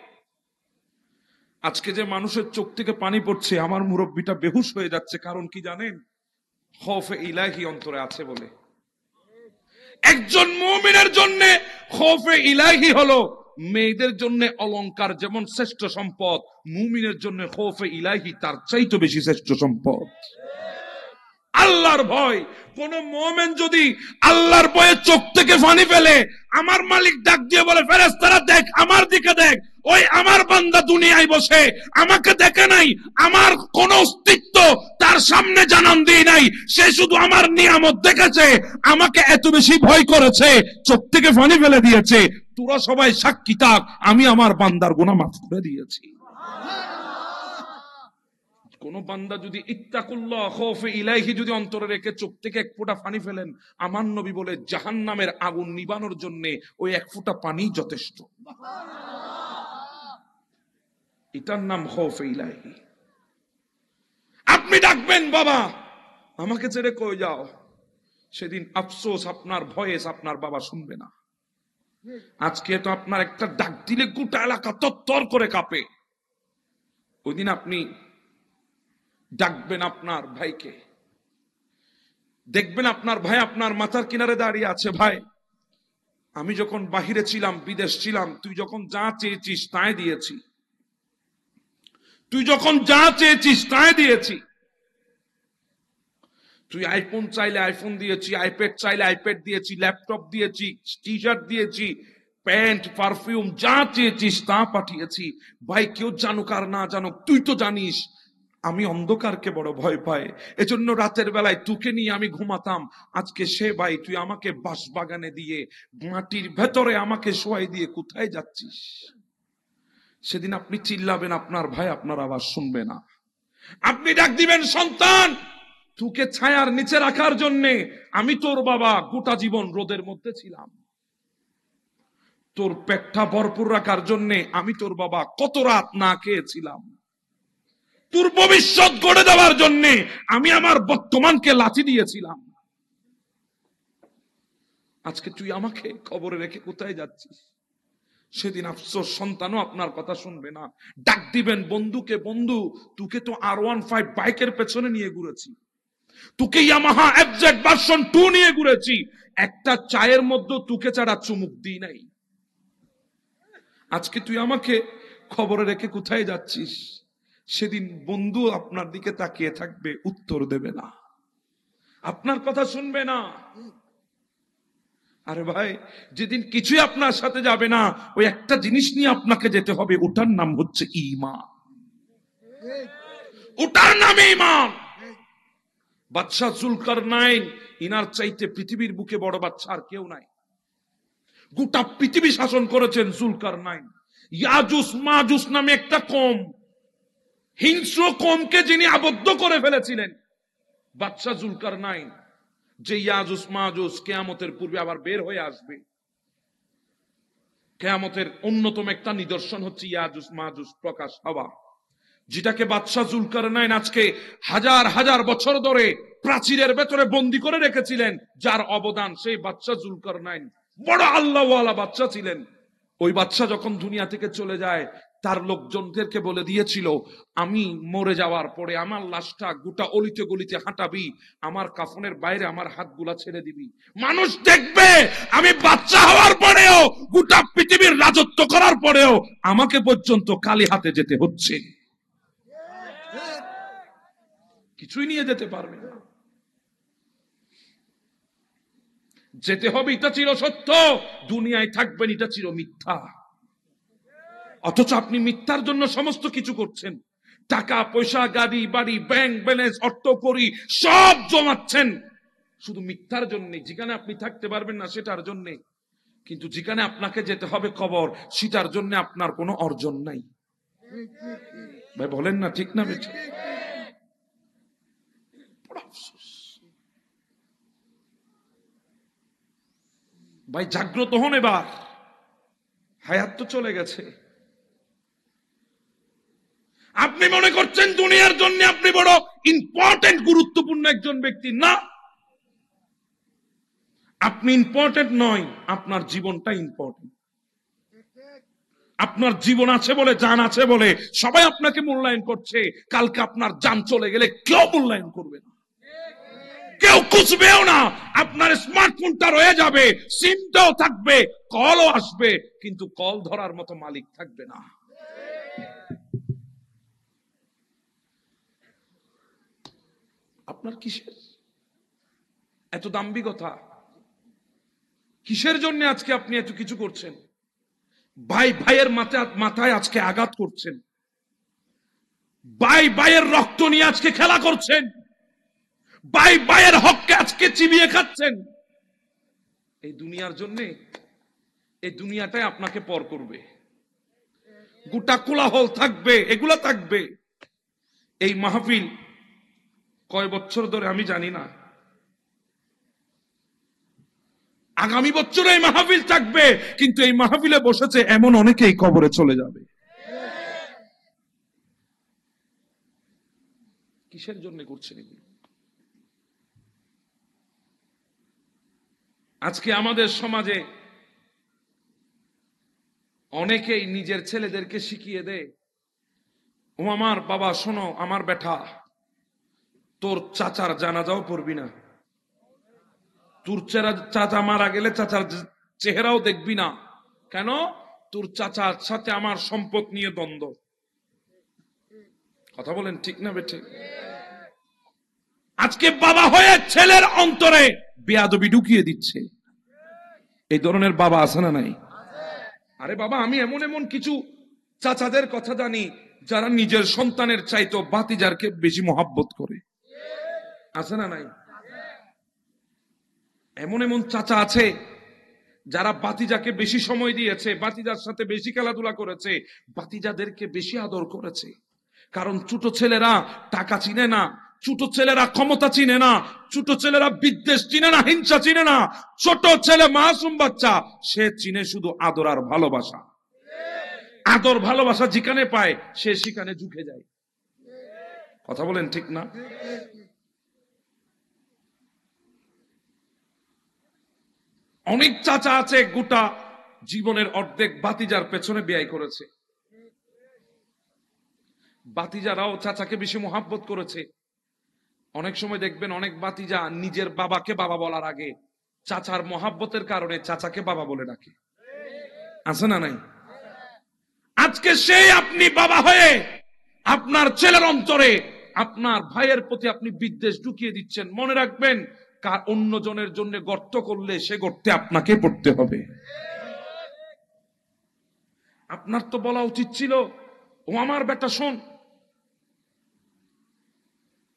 আজকে যে মানুষের চোখ থেকে পানি পড়ছে, আমার মুরব্বীটা বেহুশ হয়ে যাচ্ছে, কারণ কি জানেন? খৌফে ইলাহি অন্তরে আছে বলে। একজন মুমিনের জন্য খৌফে ইলাহি হলো মেয়েদের জন্য অলংকার যেমন শ্রেষ্ঠ সম্পদ, মুমিনের জন্য খৌফে ইলাহি তার চাইতে বেশি শ্রেষ্ঠ সম্পদ। আল্লাহর ভয়। কোন মুমিন যদি আল্লাহর ভয়ে চোখ থেকে পানি ফেলে, আমার মালিক ডাক দিয়ে বলে, ফেরেশতারা দেখ, আমার দিকে দেখ, ওই আমার বান্দা দুনিয়ায় বসে আমাকে দেখে নাই, আমার কোন অস্তিত্ব তার সামনে জানান দিয়ে নাই, সে শুধু আমার নিয়ামত দেখেছে, আমাকে এত বেশি ভয় করেছে, চোখ থেকে পানি ফেলে দিয়েছে। তোরা সবাই সাক্ষী থাক, আমি আমার বান্দার গুনাহ মাফ করে দিয়েছি। কোন বান্দা যদি ইত্তাকুল্লাহ খৌফে ইলাইহি যদি অন্তরে রেখে চোখ থেকে এক ফোঁটা পানি ফেলেন, আমার নবী বলে জাহান্নামের আগুন নিবানোর জন্য ওই এক ফোঁটা পানি যথেষ্ট। এটার নাম খৌফে ইলাইহি। আপনি ডাকবেন, বাবা আমাকে ছেড়ে কই যাও? সেদিন আফসোস, আপনার ভয়েস আপনার বাবা শুনবে না। আজকে তো আপনার একটা ডাক দিলে গোটা এলাকা তত্তর করে কাঁপে। ওই দিন আপনি ডাকবেন আপনার ভাইকে, দেখবেন আপনার ভাই আপনার মাথার কিনারে দাঁড়িয়ে আছে, ভাই আমি যখন বাহিরে ছিলাম, বিদেশ ছিলাম, তুই যখন যা চেয়েছিস তাই দিয়েছি, তুই যখন যা চেয়েছিস তাই দিয়েছি। তুই আইফোন চাইলে আইফোন দিয়েছি, আইপ্যাড চাইলে আইপ্যাড দিয়েছি, ল্যাপটপ দিয়েছি, টি শার্ট দিয়েছি, প্যান্ট, পারফিউম, যা চেয়েছিস তা পাঠিয়েছি। ভাই কেউ জানুক আর না জানুক, তুই তো জানিস আমি অন্ধকারকে বড় ভয় পাই, এজন্য রাতের বেলায় তোকে নিয়ে আমি ঘুমাতাম। আজকে সে ভাই তুই আমাকে বাঁশবাগানে দিয়ে, মাটির ভেতরে আমাকে শোয়াই দিয়ে কোথায় যাচ্ছিস? সেদিন আপনি চিল্লাবেন, আপনার ভাই আপনার আওয়াজ শুনবে না। আপনি ডাক দিবেন, সন্তান তোকে ছায়ার নিচে রাখার জন্য আমি তোর বাবা গোটা জীবন রোদের মধ্যে ছিলাম, তোর পেটটা ভরপুর রাখার জন্য আমি তোর বাবা কত রাত না খেয়েছিলাম, তোর ভবিষ্যৎ গড়ে দেওয়ার জন্য আমি আমার বর্তমানকে লাথি দিয়েছিলাম। আজকে তুই আমাকে খবরে রেখে কোথায় যাচ্ছিস? সেদিন আফসোস, সন্তানও আপনার কথা শুনবে না। ডাক দিবেন বন্ধুকে, বন্ধু তোকে তো R15 বাইকের পেছনে নিয়ে ঘুরেছি, তোকে ইয়ামাহা FZ ভার্সন 2 নিয়ে ঘুরেছি, একটা চায়ের মধ্যে তোকে ছাড়া চুমুক দিই নাই। আজকে তুই আমাকে খবরে রেখে কোথায় যাচ্ছিস? সেদিন বন্ধু আপনার দিকে তাকিয়ে থাকবে, উত্তর দেবে না, আপনার কথা শুনবে না। আরে ভাই যেদিন কিছুই আপনার সাথে যাবে না, ওই একটা জিনিস নিয়ে আপনাকে যেতে হবে, ওটার নাম হচ্ছে ঈমান, ওটার নাম ঈমান। বাদশা জুলকারনাইন, ইনার চাইতে পৃথিবীর বুকে বড় বাদশা আর কেউ নাই। গোটা পৃথিবী শাসন করেছেন জুলকারনাইন। ইয়াজুস মাজুস নামে একটা কম, হিংস্র কমকে যিনি আবদ্ধ করে ফেলেছিলেন বাদশা জুলকারনাইন, যে ইয়াজুস মাজুস কিয়ামতের পূর্বে আবার বের হয়ে আসবে। কিয়ামতের অন্যতম একটা নিদর্শন হচ্ছে ইয়াজুস মাজুস প্রকাশ হওয়া, যেটাকে বাদশা জুলকারনাইন আজকে হাজার হাজার বছর ধরে প্রাচীরের ভেতরে বন্দী করে রেখেছিলেন। যার অবদান, সেই বাদশা জুলকারনাইন বড় আল্লাহওয়ালা বাদশা ছিলেন। ওই বাদশা যখন দুনিয়া থেকে চলে যায়, তার লোকজনদেরকে বলে দিয়েছিল, আমি মরে যাওয়ার পরে আমার লাশটা গোটা অলিতে গলিতে হাঁটাবি, আমার কাফনের বাইরে আমার হাতগুলা ছেড়ে দিবি, মানুষ দেখবে আমি বাদশা হওয়ার পরেও, গোটা পৃথিবীর রাজত্ব করার পরেও আমাকে পর্যন্ত খালি হাতে যেতে হচ্ছে, কিছুই নিয়ে যেতে পারবে না। যেতে হবে এটা ছিল সত্য, দুনিয়ায় থাকবেন এটা ছিল মিথ্যা। অথচ আপনি মিথ্যার জন্য সমস্ত কিছু করছেন, টাকা পয়সা, গাড়ি বাড়ি, ব্যাংক ব্যালেন্স, অর্থ করি সব জমাচ্ছেন শুধু মিথ্যার জন্য, যেখানে আপনি থাকতে পারবেন না সেটার জন্য। কিন্তু যেখানে আপনাকে যেতে হবে কবর, সেটার জন্য আপনার কোনো অর্জন নাই। ভাই বলেন না ঠিক না বেঠিক? ভাই জাগ্রত হন এবার, হায়াত তো চলে গেছে। আপনি মনে করছেন দুনিয়ার জন্য আপনি বড় ইম্পর্টেন্ট, গুরুত্বপূর্ণ একজন ব্যক্তি, না, আপনি ইম্পর্টেন্ট নয়, আপনার জীবনটা ইম্পর্টেন্ট। আপনার জীবন আছে বলে, জান আছে বলে সবাই আপনাকে মূল্যায়ন করছে। কালকে আপনার জান চলে গেলে কেউ মূল্যায়ন করবে না, কেউ খুঁজবেও না। আপনার স্মার্টফোনটা রয়ে যাবে, সিমটাও থাকবে, কলও আসবে, কিন্তু কল ধরার মতো মালিক থাকবে না। আপনার কিসের এত দাম্ভিকতা? কিসের জন্য আজকে আপনি এত কিছু করছেন? ভাই ভাইয়ের মাথায় আজকে আঘাত করছেন, ভাই ভাইয়ের রক্ত নিয়ে আজকে খেলা করছেন, ভাই ভাইয়ের হককে আজকে চিবিয়ে খাচ্ছেন। এই দুনিয়ার জন্য, এই দুনিয়াটাই আপনাকে পর করবে, গোটা কোলাহল থাকবে, এগুলা থাকবে। এই মাহফিল কয় বছর ধরে আমি জানি না, আগামী বছর এই মাহফিল থাকবে, কিন্তু এই মাহফিলে বসেছে এমন অনেকেই কবরে চলে যাবে। কিসের জন্য করছেন এগুলো? আজকে আমাদের সমাজে অনেকেই নিজের ছেলেদেরকে শিখিয়ে দেয়, ও আমার বাবা শোনো আমার বেটা, তোর চাচার জানাজাও পড়বি না, তোর চাচা মারা গেলে চাচার চেহারাও দেখবি না। কেন? তোর চাচার সাথে আমার সম্পদ নিয়ে দ্বন্দ্ব। কথা বলেন ঠিক না বেঠে? আজকে বাবা হয়ে ছেলের অন্তরে বেয়াদবি ঢুকিয়ে দিচ্ছে। এই ধরনের বাবা আছে না নাই? আরে বাবা, আমি এমন এমন কিছু চাচাদের কথা জানি যারা নিজের সন্তানের চাইতো ভাতিজারকে বেশি মহাব্বত করে। আছে না নাই? এমন এমন চাচা আছে যারা ভাতিজাকে বেশি সময় দিয়েছে, ভাতিজার সাথে বেশি খেলাধুলা করেছে, ভাতিজাদেরকে বেশি আদর করেছে। কারণ ছোট ছেলেরা টাকা চিনে না, ছোট ছেলেরা ক্ষমতা চিনে না, ছোট ছেলেরা বিদ্বেষ চিনে না, হিংসা চিনে না। ছোট ছেলে মাসুম বাচ্চা, সে চিনে শুধু আদর আর ভালোবাসা। আদর ভালোবাসা যেখানে পায় সে সেখানে ঝুঁকে যায়। কথা বলেন ঠিক না? অনেক চাচা আছে গোটা জীবনের অর্ধেক ভাতিজার পেছনে ব্যয় করেছে। ভাতিজারাও চাচাকে বেশি মহাব্বত করেছে। অনেক সময় দেখবেন অনেক ভাতিজা নিজের বাবাকে বাবা বলার আগে চাচার মহাব্বতের কারণে চাচাকে বাবা বলে ডাকে। আছে না নাই? আজকে সেই আপনি বাবা হয়ে আপনার ছেলের অন্তরে আপনার ভাইয়ের প্রতি আপনি বিদ্বেষ ঢুকিয়ে দিচ্ছেন। মনে রাখবেন, কার অন্যজনের জন্য গর্ত করলে সে গর্তে আপনাকে পড়তে হবে। আপনার তো বলা উচিত ছিল, ও আমার বেটা শোন,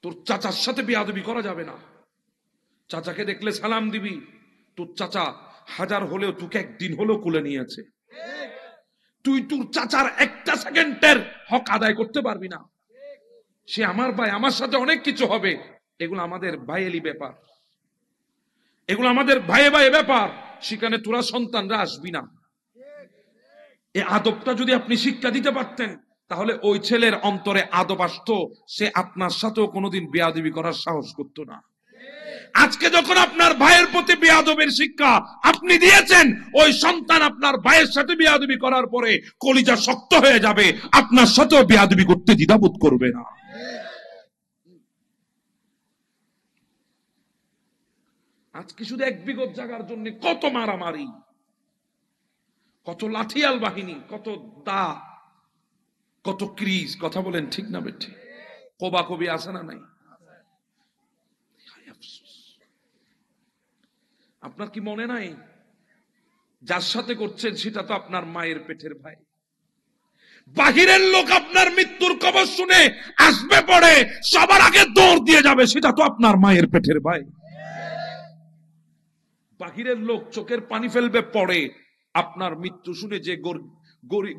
তোর চাচার সাথে বেয়াদবি করা যাবে না। চাচাকে দেখলে সালাম দিবি। তোর চাচা হাজার হলেও তোকে একদিন হলেও কোলে নিয়েছে। তুই তোর চাচার একটা সেকেন্ডের হক আদায় করতে পারবি না। সে আমার ভাই, আমার সাথে অনেক কিছু হবে। এগুলো আমাদের ভাইয়েলি ব্যাপার, এগুলো আমাদের ভাইয়ে ভাইয়ে ব্যাপার। সেখানে তোরা সন্তানরা আসবি না। এই আদবটা যদি আপনি শিক্ষা দিতে পারতেন, তাহলে ওই ছেলের অন্তরে আদব আসতো, সে আপনার সাথেও কোনোদিন বেয়াদবি করার সাহস করতো না। আজকে যখন আপনার ভাইয়ের প্রতি বেয়াদবের শিক্ষা আপনি দিয়েছেন, ওই সন্তান আপনার ভাইয়ের সাথে বেয়াদবি করার পরে কলিজা শক্ত হয়ে যাবে, আপনার সাথেও বেয়াদবি করতে দ্বিধাবোধ করবে না। আজকে শুধু এক বিগত জায়গার জন্য কত মারামারি, কত লাঠিয়াল বাহিনী, কত দা, কত ক্রিজ। কথা বলেন ঠিক না বেঠি? কবা কবি আছে না নাই? আপনার কি মনে নাই, যার সাথে করছেন সেটা তো আপনার মায়ের পেটের ভাই। বাহিরের লোক আপনার মৃত্যুর খবর শুনে আসবে পড়ে, সবার আগে দৌড় দিয়ে যাবে, সেটা তো আপনার মায়ের পেটের ভাই। বাহিরের লোক চোখের পানি ফেলবে পড়ে, আপনার মৃত্যু শুনে যে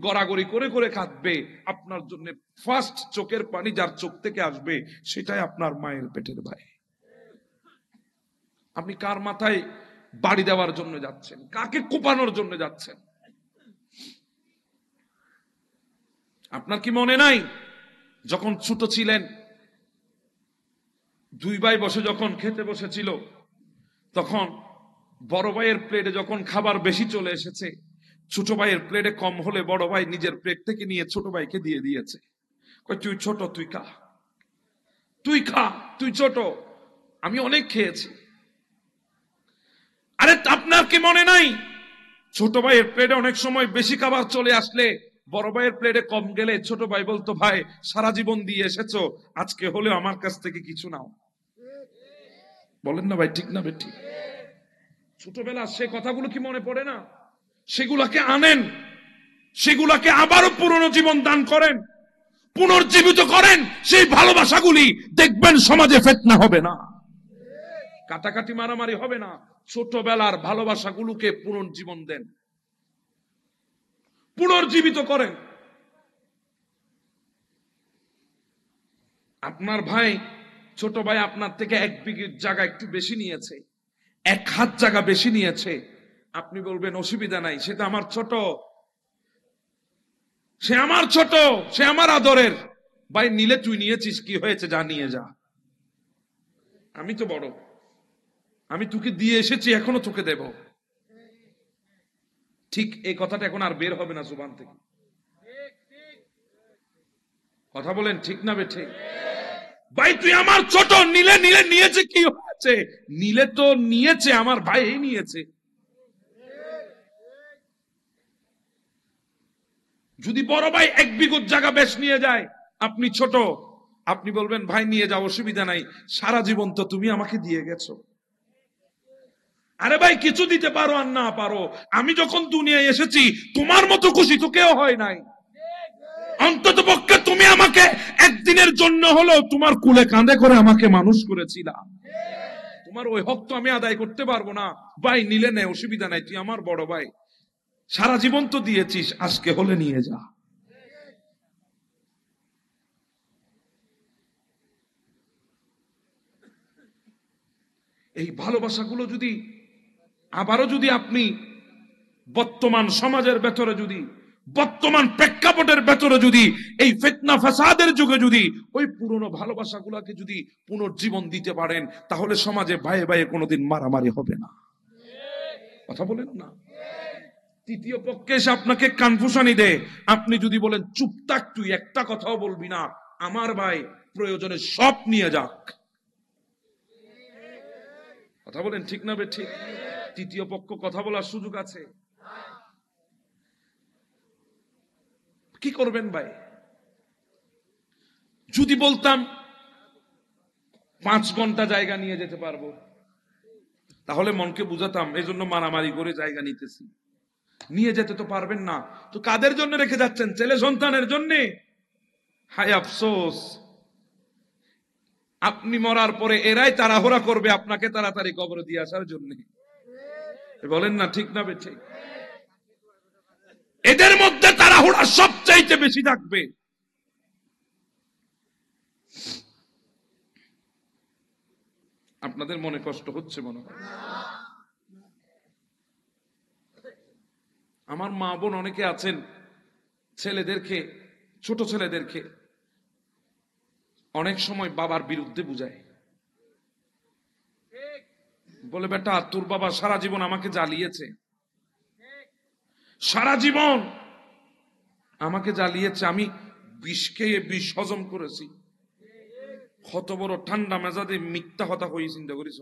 গড়াগড়ি করে করে কাঁদবে, আপনার জন্য ফার্স্ট চোখের পানি যার চোখ থেকে আসবে সেটাই আপনার মায়ের পেটের ভাই। আপনি কার মাথায় বাড়ি দেওয়ার জন্য যাচ্ছেন? কাকে কোপানোর জন্য যাচ্ছেন? আপনার কি মনে নাই, যখন ছোট ছিলেন, দুই ভাই বসে যখন খেতে বসেছিল, তখন বড় ভাইয়ের প্লেটে যখন খাবার বেশি চলে এসেছে, ছোট ভাইয়ের প্লেটে কম হলে বড় ভাই নিজের প্লেট থেকে নিয়ে ছোট ভাইকে দিয়ে দিয়েছে। তুই ছোট, তুই খা, তুই খা, তুই ছোট, আমি অনেক খেয়েছি। আরে আপনার কি মনে নাই, ছোট ভাইয়ের প্লেটে অনেক সময় বেশি খাবার চলে আসলে বড় ভাইয়ের প্লেটে কম গেলে ছোট ভাই বলতো, ভাই সারা জীবন দিয়ে এসেছো, আজকে হলেও আমার কাছ থেকে কিছু নাও। বলেন না ভাই, ঠিক না বেঠিক? ছোটবেলা সে কথাগুলো কি মনে পড়ে না? সেগুলাকে আনেন, সেগুলাকে আবারও পুরনো জীবন দান করেন, পুনর্জীবিত করেন। সেই ভালোবাসাগুলি দেখবেন সমাজে ফিতনা হবে না, কাটাকাটি মারামারি হবে না। ছোটবেলার ভালোবাসাগুলোকে পুনর্জীবন দেন, পুনর্জীবিত করেন। আপনার ভাই, ছোট ভাই আপনার থেকে এক বিঘির জায়গা একটু বেশি নিয়েছে, এক হাত জায়গা বেশি নিয়েছে, আপনি বলবেন অসুবিধা নাই, সেটা আমার ছোট, সে আমার ছোট, সে আমার আদরের ভাই। নিলে তুই নিয়েছিস, কি হয়েছে, যা নিয়ে যা, আমি তো বড়। আমি তোকে দিয়ে এসেছি, এখনো তোকে দেব। ঠিক এই কথাটা এখন আর বের হবে না জুবান থেকে। কথা বলেন ঠিক না বেঠে? ভাই তুই আমার ছোট, নিলে নিলে নিয়েছে, কি হয়েছে? নিলে তো নিয়েছে, আমার ভাই নিয়েছে। যদি বড় ভাই 1 বিঘত জায়গা বেশ নিয়ে যায়, আপনি ছোট, আপনি বলবেন ভাই নিয়ে যাও, অসুবিধা নাই, সারা জীবন তো তুমি আমাকে দিয়ে গেছো। আরে ভাই কিছু দিতে পারো আর না পারো, আমি যখন দুনিয়ায় এসেছি তোমার মতো খুশি তো কেউ হয় নাই। অন্তত পক্ষে তুমি আমাকে একদিনের জন্য হলেও তোমার কুলে কাঁধে করে আমাকে মানুষ করেছিলা। তোমার ওই হক তো আমি আদায় করতে পারবো না। ভাই নিলে নেই, অসুবিধা নাই, তুই আমার বড় ভাই, সারা জীবন তো দিয়েছিস, আজকে হলে নিয়ে যা। এই ভালোবাসাগুলো যদি আবারও যদি আপনি বর্তমান সমাজের ভেতরে, যদি বর্তমান প্রেক্ষাপটের ভেতরে, যদি এই ফিতনা ফাসাদের যুগে যদি ওই পুরনো ভালোবাসাগুলোকে যদি পুনর্জীবন দিতে পারেন, তাহলে সমাজে ভাইয়ে ভাইয়ে কোনোদিন মারামারি হবে না। কথা বলেন না? তৃতীয় পক্ষে এসে আপনাকে কনফিউশনই দেয়, আপনি যদি বলেন চুপ থাক, তুই একটা কথাও বলবি না, আমার ভাই প্রয়োজনে সব নিয়ে যাক। কথা বলেন ঠিক না ঠিক? তৃতীয় পক্ষ কথা বলার সুযোগ আছে? কি করবেন ভাই? যদি বলতাম 5 ঘন্টা জায়গা নিয়ে যেতে পারবো, তাহলে মনকে বুঝাতাম, এই জন্য মারামারি করে জায়গা নিতেছি। নিয়ে যেতে তো পারবেন না, তো কাদের জন্য রেখে যাচ্ছেন? ছেলে সন্তানের জন্য? হায় আফসোস, আপনি মরার পরে এরাই তাড়াহুড়া করবে আপনাকে তাড়াতাড়ি কবরে দিয়ে আসার জন্য। বলেন না ঠিক না ঠিক? এদের মধ্যে তাড়াহুড়া সবচাইতে বেশি থাকবে। আপনাদের মনে কষ্ট হচ্ছে মনে হয়? আমার মা বোন অনেকে আছেন, ছেলেদেরকে, ছোট ছেলেদেরকে অনেক সময় বাবার বিরুদ্ধে বুঝায়, বলে বেটা তোর বাবা সারা জীবন আমাকে জ্বালিয়েছে, সারা জীবন আমাকে জ্বালিয়েছে, আমি বিষ খেয়ে বিষ হজম করেছি। কত বড় ঠান্ডা মেজাজে মিথ্যা কথা হয়ে চিন্তা করিস,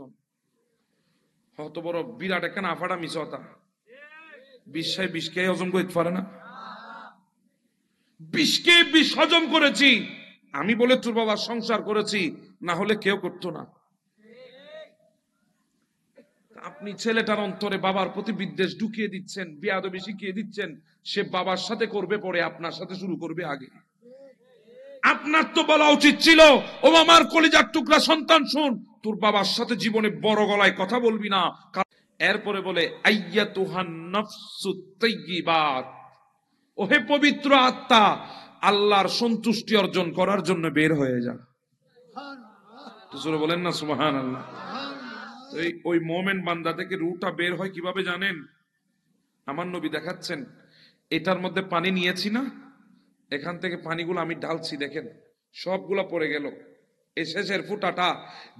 কত বড় বিরাট একখানা আফাড়া মিছ কথা। বিশ্বায় বিষ খেয়ে হজম করতে পারে না? বিষ খেয়ে বিষ হজম করেছি আমি বলে তোর বাবা সংসার করেছি, না হলে কেউ করতো না। আপনি ছেলেটার অন্তরে বাবার প্রতি বিদ্বেষ ঢুকিয়ে দিচ্ছেন, বেয়াদবি শিখিয়ে দিচ্ছেন, সে বাবার সাথে করবে পরে, আপনার সাথে শুরু করবে আগে। আপনার তো বলা উচিত ছিল, ও আমার কলিজার টুকরা সন্তান শুন, তোর বাবার সাথে জীবনে বড় গলায় কথা বলবি না। এরপরে বলে আইয়াতুহান নাফসুত তাইয়্যিবাত, ওহে পবিত্র আত্মা, আল্লাহর সন্তুষ্টি অর্জন করার জন্য বের হয়ে যা। বলেন না সুবহানাল্লাহ। ওই মোমেন বান্দা থেকে রুটা বের হয় কিভাবে জানেন? আমার নবী দেখাচ্ছেন, এটার মধ্যে পানি নিয়েছি না, এখান থেকে পানিগুলো আমি ঢালছি, দেখেন সবগুলা পড়ে গেল। এই শেষের ফুটাটা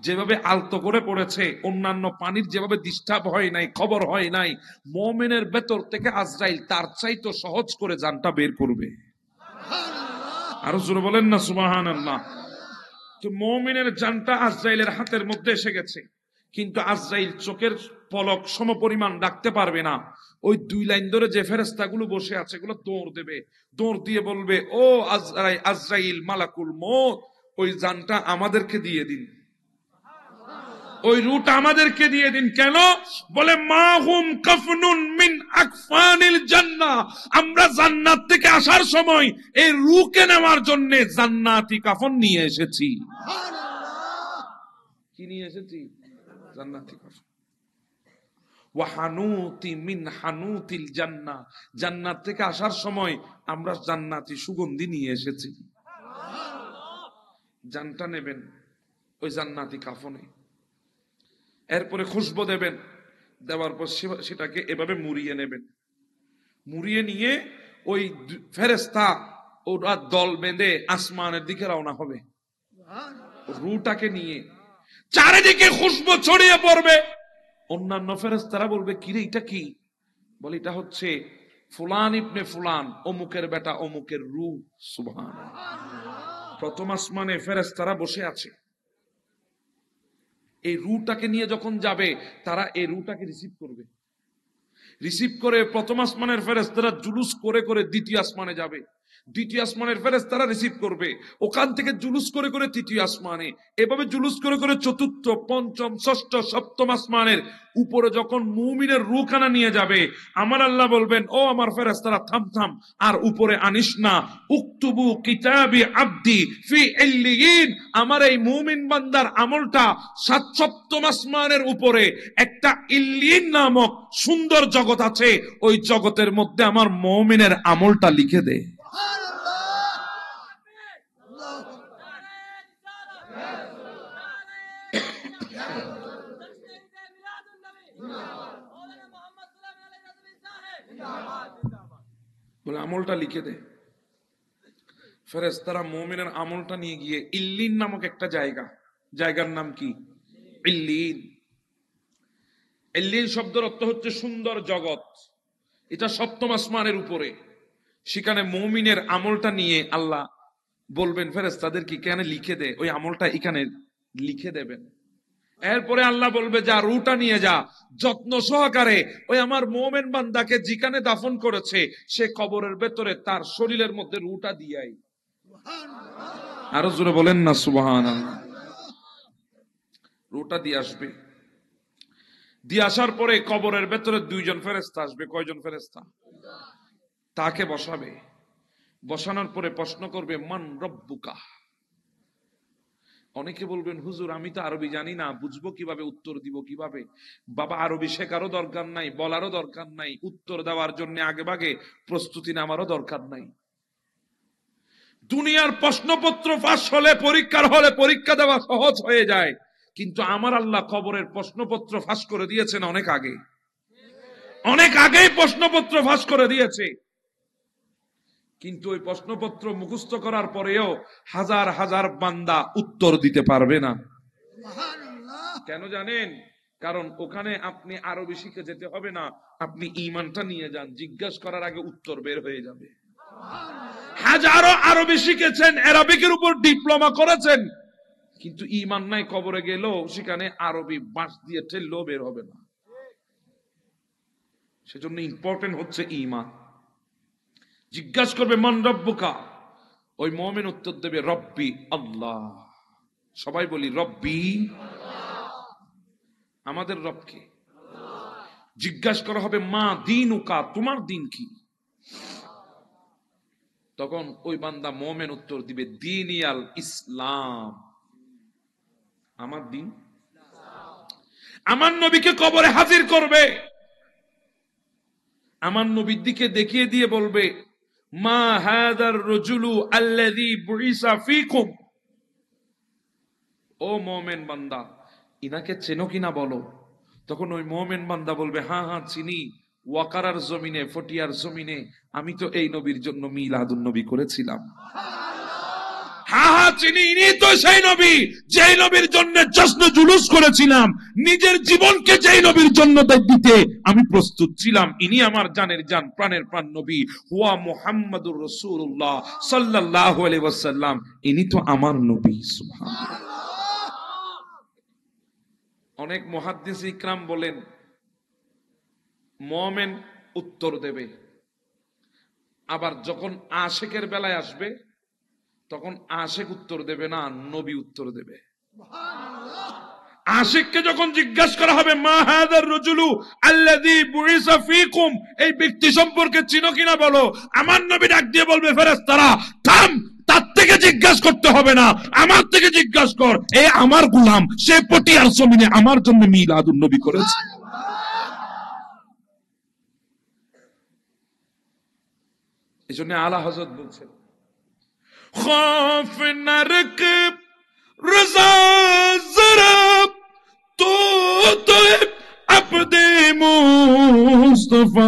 যেভাবে আলতো করে পড়েছে, অন্যান্য পানির যেভাবে ডিস্টার্ব হয় নাই, খবর হয় নাই, মোমেনের ভেতর থেকে আজরাইল তার চাইতো সহজ করে জানটা বের করবে। আরো জোরে বলেন না সুবহানাল্লাহ। তো মোমেনের জানটা আজরাইলের হাতের মধ্যে এসে গেছে, কিন্তু আজরাইল চোখের পলক সমপরিমাণ রাখতে পারবে না। ওই 2 লাইন ধরে যে ফেরেশতাগুলো বসে আছে, এগুলো দৌড় দেবে, দৌড় দিয়ে বলবে, ও আজরাইল মালাকুল মউত, ওই জানটা আমাদেরকে দিয়ে দিন, ওই রুট আমাদেরকে দিয়ে দিন। কেন? বলে মাহুম কাফনুন মিন আকফানিল জান্নাহ, আমরা জান্নাত থেকে আসার সময় এই রুকে নেওয়ার জন্য জান্নাতি কাফন নিয়ে এসেছি। কি নিয়ে এসেছি? জান্নাতি কাফন। ওয়া হানুতি মিন হানুতিল জান্নাহ, জান্নাত থেকে আসার সময় আমরা জান্নাতি সুগন্ধি নিয়ে এসেছি। জানটা নেবেন ওই জান্নাতি কাফনে, এরপরে খুশবু দেবেন, দেওয়ার পর সেটাকে এভাবে মুড়িয়ে নেবেন, মুড়িয়ে নিয়ে ওই ফেরেশতা ওরা দল বেঁধে আসমানের দিকে রওনা হবে রুটাকে নিয়ে। চারিদিকে খুশবু ছড়িয়ে পড়বে, অন্যান্য ফেরেশতারা বলবে কিরে এটা কি? বলে এটা হচ্ছে ফুলান ইবনে ফুলান, অমুকের বেটা অমুকের রূহ। সুবহানাল্লাহ। প্রথম আসমানে ফেরেশতারা বসে আছে, এই রূহটাকে নিয়ে যখন যাবে তারা এই রূহটাকে রিসিভ করবে। রিসিভ করে প্রথম আসমানের ফেরেশতারা জুলুস করে করে দ্বিতীয় আসমানে যাবে, দ্বিতীয় আসমানের ফেরেশতারা রিসিভ করবে, ওখান থেকে জুলুস করে করে তৃতীয় আসমানে, এভাবে জুলুস করে করে চতুর্থ, পঞ্চম, ষষ্ঠ, সপ্তম আসমানের উপরে যখন মুমিনের রূহখানা নিয়ে যাবে, আমার আল্লাহ বলবেন ও আমার ফেরেশতারা থাম থাম, আর উপরে আনিস না। উকতুবু কিতাবি আব্দি ফি ইল্লিয়িন, আমার এই মুমিন বান্দার আমলটা সপ্তম আসমানের উপরে একটা ইল্লিয়িন নামক সুন্দর জগৎ আছে, ওই জগতের মধ্যে আমার মুমিনের আমলটা লিখে দে। বলে আমলটা লিখে দে। ফেরেশতারা মুমিনের আমলটা নিয়ে গিয়ে ইল্লিন নামক একটা জায়গার নাম কি? ইল্লিন। ইল্লিন শব্দের অর্থ হচ্ছে সুন্দর জগৎ, এটা সপ্তম আসমানের উপরে। সেখানে মুমিনের আমলটা নিয়ে আল্লাহ বলবেন ফেরেশতাদের কি কেন লিখে দে, ওই আমলটা এখানে লিখে দেবেন। এরপরে আল্লাহ বলবে যা রূহটা নিয়ে যা, যত্ন সহকারে ওই আমার মুমিন বান্দাকে যেখানে দাফন করেছে সে কবরের ভেতরে তার শরীরের মধ্যে রূহটা দিয়াই। আরো জোরে বলেন না সুবহানাল্লাহ। রূহটা দিয়ে আসবে, দিয়ে আসার পরে কবরের ভেতরে দুইজন ফেরেশতা আসবে। কয়জন ফেরেশতা? তাকে বসাবে, বসানোর পরে প্রশ্ন করবে মান রব্বুকা। অনেকে বলবেন হুজুর আমি তো আরবি জানি না, বুঝবো কিভাবে, উত্তর দিব কিভাবে? বাবা আরবি শেখারও দরকার নাই, বলারও দরকার নাই, উত্তর দেওয়ার জন্য আগে ভাগে প্রস্তুতি নেওয়ারও দরকার নাই। দুনিয়ার প্রশ্নপত্র ফাঁস হলে পরীক্ষার হলে পরীক্ষা দেওয়া সহজ হয়ে যায়, কিন্তু আমার আল্লাহ কবরের প্রশ্নপত্র ফাঁস করে দিয়েছেন অনেক আগে, অনেক আগেই প্রশ্নপত্র ফাঁস করে দিয়েছে। কিন্তু ওই প্রশ্নপত্র মুখস্থ করার পরেও হাজার হাজার বান্দা উত্তর দিতে পারবে না। কেন জানেন? কারণ ওখানে আপনি আরবি শিখে যেতে হবে না, আপনি ঈমানটা নিয়ে যান, জিজ্ঞাসা করার আগে উত্তর বের হয়ে যাবে। হাজারো আরবি শিখেছেন, আরবিকের উপর ডিপ্লোমা করেছেন, কিন্তু ঈমান নাই, কবরে গেলেও সেখানে আরবি বাঁশ দিয়ে ঠেললেও বের হবে না। সেজন্য ইম্পর্টেন্ট হচ্ছে ঈমান। জিজ্ঞাসা করবে মান রব্বুকা, ওই মুমিন উত্তর দেবে রব্বি আল্লাহ। সবাই বলি রব্বি, আমাদের রবকে। জিজ্ঞাসা করা হবে মা দীনুকা, তোমার দিন কি? তখন ওই বান্দা মুমিন উত্তর দিবে দীনিয়াল ইসলাম, আমার দিন। আমার নবীকে কবরে হাজির করবে, আমার নবীর দিকে দেখিয়ে দিয়ে বলবে মা হাদার রাজুলু আল্লাযী বুইসা ফীকুম। ও মুমিন বান্দা, ইনাকে চেনো কিনা বলো। তখন ওই মুমিন বান্দা বলবে হ্যাঁ হ্যাঁ চিনি, ওয়াকারার জমিনে, ফটিয়ার জমিনে আমি তো এই নবীর জন্য মিলাদুন নবী করেছিলাম। হ্যাঁ হ্যাঁ চিনি, ইনি তো সেই নবী যেই নবীর জন্য জশ্ন জুলুস করেছিলাম, নিজের জীবনকে যেই নবীর জন্য দিতে আমি প্রস্তুত ছিলাম। ইনি আমার জানের জান, প্রাণের প্রাণ নবী, হুয়া মুহাম্মাদুর রাসূলুল্লাহ সাল্লাল্লাহু আলাইহি ওয়াসাল্লাম, ইনি তো আমার নবী। সুবহানাল্লাহ। অনেক মুহাদ্দিস ইকরাম বলেন মুমিন উত্তর দেবে, আবার যখন আশিকের বেলায় আসবে তখন আশিক উত্তর দেবে না, নবী উত্তর দেবে। আশিককে যখন জিজ্ঞাসা করা হবে মা হাদার রাজুলু আল্লাযী বুইসা ফীকুম, এই ব্যক্তি সম্পর্কে চিনো কিনা বলো, আমার নবী ডাক দিয়ে বলবে ফেরেশতারা থাম, তার থেকে জিজ্ঞাসা করতে হবে না, আমার থেকে জিজ্ঞাসা কর, এই আমার গোলাম, সে পটিয়ার জমিনে আমার জন্য মিলাদুন নবী করেছে। এজন্য আলা হযরত বলছেন खौफ नरक रज़ा ज़रा तो अब्दे मुस्तफा,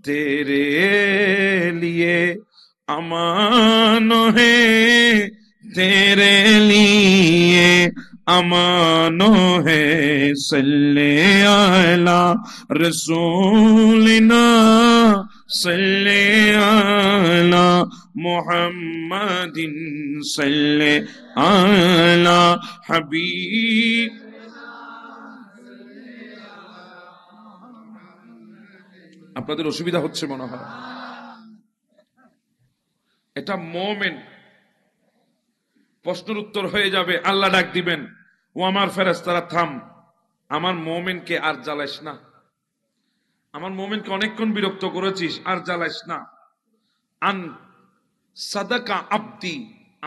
तेरे लिए अमान है, तेरे लिए আমানো হে সাল্লে আলা রাসূলিনা সাল্লে আলা মুহাম্মাদিন সাল্লে আলা হাবিব। আপনাদের অসুবিধা হচ্ছে মনে হয়। এটা মুমিন। প্রশ্নের উত্তর হয়ে যাবে, আল্লাহ ডাক দিবেন, ও আমার ফেরেশতারা থাম, আমার মুমিনকে আর জ্বালাইস না, আমার মুমিনকে অনেকক্ষণ বিরক্ত করেছিস, আর জ্বালাইস না। আন সাদাকা আব্দি,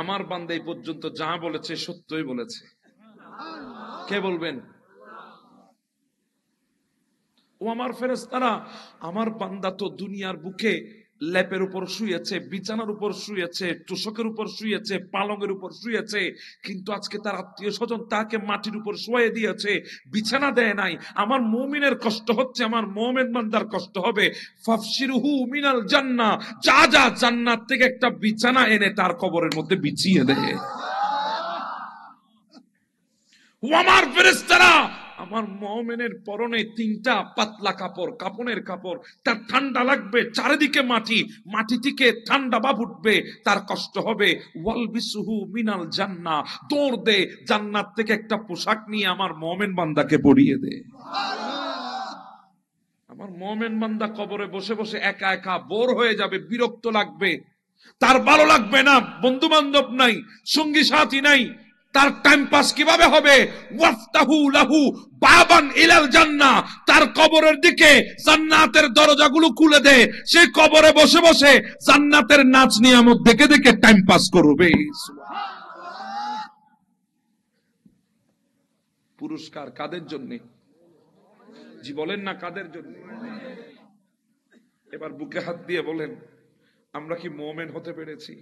আমার বান্দা এই পর্যন্ত যা বলেছে সত্যই বলেছে। কে বলবেন? ও আমার ফেরেশতারা, আমার বান্দা তো দুনিয়ার বুকে ল্যাপের উপর শুয়েছে, বিছানার উপর শুয়েছে, তোষকের উপর শুয়েছে, পালঙের উপর শুয়েছে, কিন্তু আজকে তার আত্মীয় স্বজন তাকে মাটির উপর শুয়ে দিয়েছে, বিছানা দেয় নাই। আমার মুমিনের কষ্ট হচ্ছে, আমার মুমিন বান্দার কষ্ট হবে। ফাফসিরহু মিনাল জান্নাহ, যা যা জান্নাত থেকে একটা বিছানা এনে তার কবরের মধ্যে বিছিয়ে দেয়। ও আমার ফেরেশতারা, আমার মুমিনের পরনে তিনটা পাতলা কাপড়, কাপনের কাপড়, তার ঠান্ডা লাগবে, চারিদিকে মাটি, মাটি থেকে ঠান্ডা ভাব উঠবে, তার কষ্ট হবে। ওয়ালবিসুহু মিনাল জান্নাহ, দৌড় দে জান্নাত থেকে একটা পোশাক নিয়ে আমার মুমিন বান্দাকে পরিয়ে দে। আমার মুমিন বান্দা কবরে বসে বসে একা একা বোর হয়ে যাবে, বিরক্ত লাগবে, তার ভালো লাগবে না, বন্ধু বান্ধব নাই, সঙ্গী সাথী নাই, তার টাইম পাস কিভাবে হবে? ওয়াফতাহু লাহু বাবান ইলাল জান্নাহ, তার কবরের দিকে জান্নাতের দরজাগুলো খুলে দে, সে কবরে বসে বসে জান্নাতের নাচ নিয়ামত দেখে দেখে টাইম পাস করবে। পুরস্কার কাদের জন্য? জি বলেন না, কাদের জন্য? এবার বুকে হাত দিয়ে বলেন, আমরা কি মুমিন হতে পেরেছি?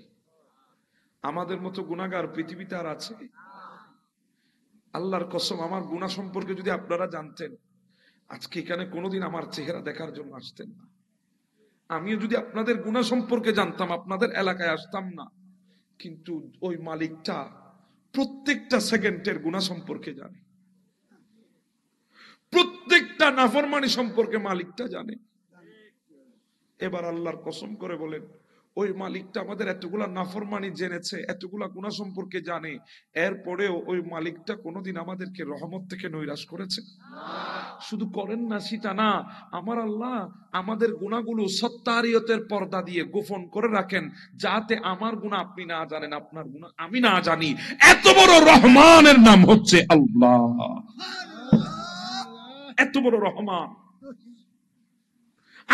আমাদের মতো গুনাহগার পৃথিবীতে আর আছে? আল্লাহর কসম, আমার গুনাহ সম্পর্কে যদি আপনারা জানতেন, আজকে এখানে কোনোদিন আমার চেহারা দেখার জন্য আসতেন না। আমিও যদি আপনাদের গুনাহ সম্পর্কে জানতাম, আপনাদের এলাকায় আসতাম না। কিন্তু ওই মালিকটা প্রত্যেকটা সেকেন্ডের গুনাহ সম্পর্কে জানে, প্রত্যেকটা নাফরমানি সম্পর্কে মালিকটা জানে। এবার আল্লাহর কসম করে বলেন, ওই মালিকটা আমাদের এতগুলা নাফরমানি জেনেছে, এতগুলা গুনাহ সম্পর্কে জানে, এরপরেও ওই মালিকটা কোনোদিন আমাদেরকে রহমত থেকে নৈরাশ করেছে? শুধু করেন না সেটা না, আমার আল্লাহ আমাদের গুনাহগুলো সত্তারিয়তের পর্দা দিয়ে গোপন করে রাখেন, যাতে আমার গুনাহ আপনি না জানেন, আপনার গুনাহ আমি না জানি। এত বড় রহমানের নাম হচ্ছে আল্লাহ, এত বড় রহমান।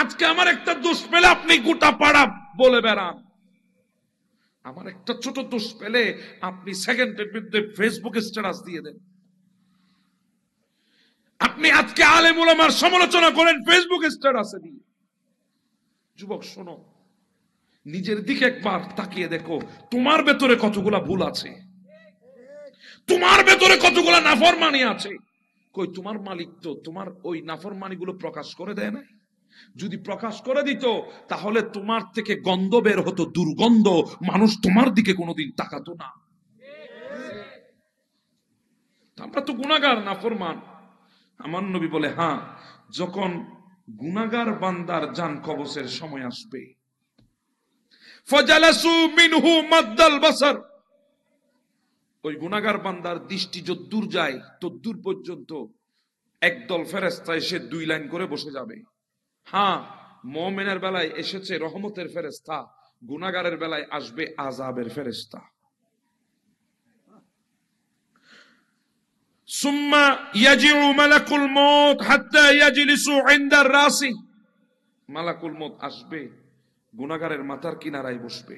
আজকে আমার একটা দোষ পেলে আপনি গোটা পাড়া বলে বেড়ান, আমার একটা ছোট দোষ পেলে আপনি সেকেন্ডের বিরুদ্ধে ফেসবুকে স্ট্যাটাস দিয়ে দেন। আপনি আজকে আলেম উলামার সমালোচনা করেন ফেসবুকে স্ট্যাটাসে দিয়ে। যুবক শোনো, নিজের দিকে একবার তাকিয়ে দেখো, তোমার ভেতরে কতগুলা ভুল আছে, তোমার ভেতরে কতগুলা নাফরমানি আছে। কই তোমার মালিক তো তোমার ওই নাফরমানি গুলো প্রকাশ করে দেয় না? যদি প্রকাশ করে দিত তাহলে তোমার থেকে গন্ধ বের হতো, দুর্গন্ধ, মানুষ তোমার দিকে কোনোদিন তাকাতো না। আমরা তো গুনাহগার, নাফরমান। আমার নবী বলে, হ্যাঁ, যখন গুনাহগার বান্দার জান কবজের সময় আসবে, ফাজালাসু মিনহু মাদ্দাল বাসার, ওই গুনাহগার বান্দার দৃষ্টি যদ্দূর যায় তদ্দূর পর্যন্ত একদল ফেরেশতা এসে দুই লাইন করে বসে যাবে। হ্যাঁ, মুমিনের বেলায় এসেছে রহমতের ফেরেশতা, গুনাহগারের বেলায় আসবে আযাবের ফেরেশতা। সুম্মা ইয়াজিউ মালাকুল মউত হাত্তা ইয়াজলিসু ইনদার রাসি, মালাকুল মউত আসবে, গুনাহগারের মাথার কিনারায় বসবে,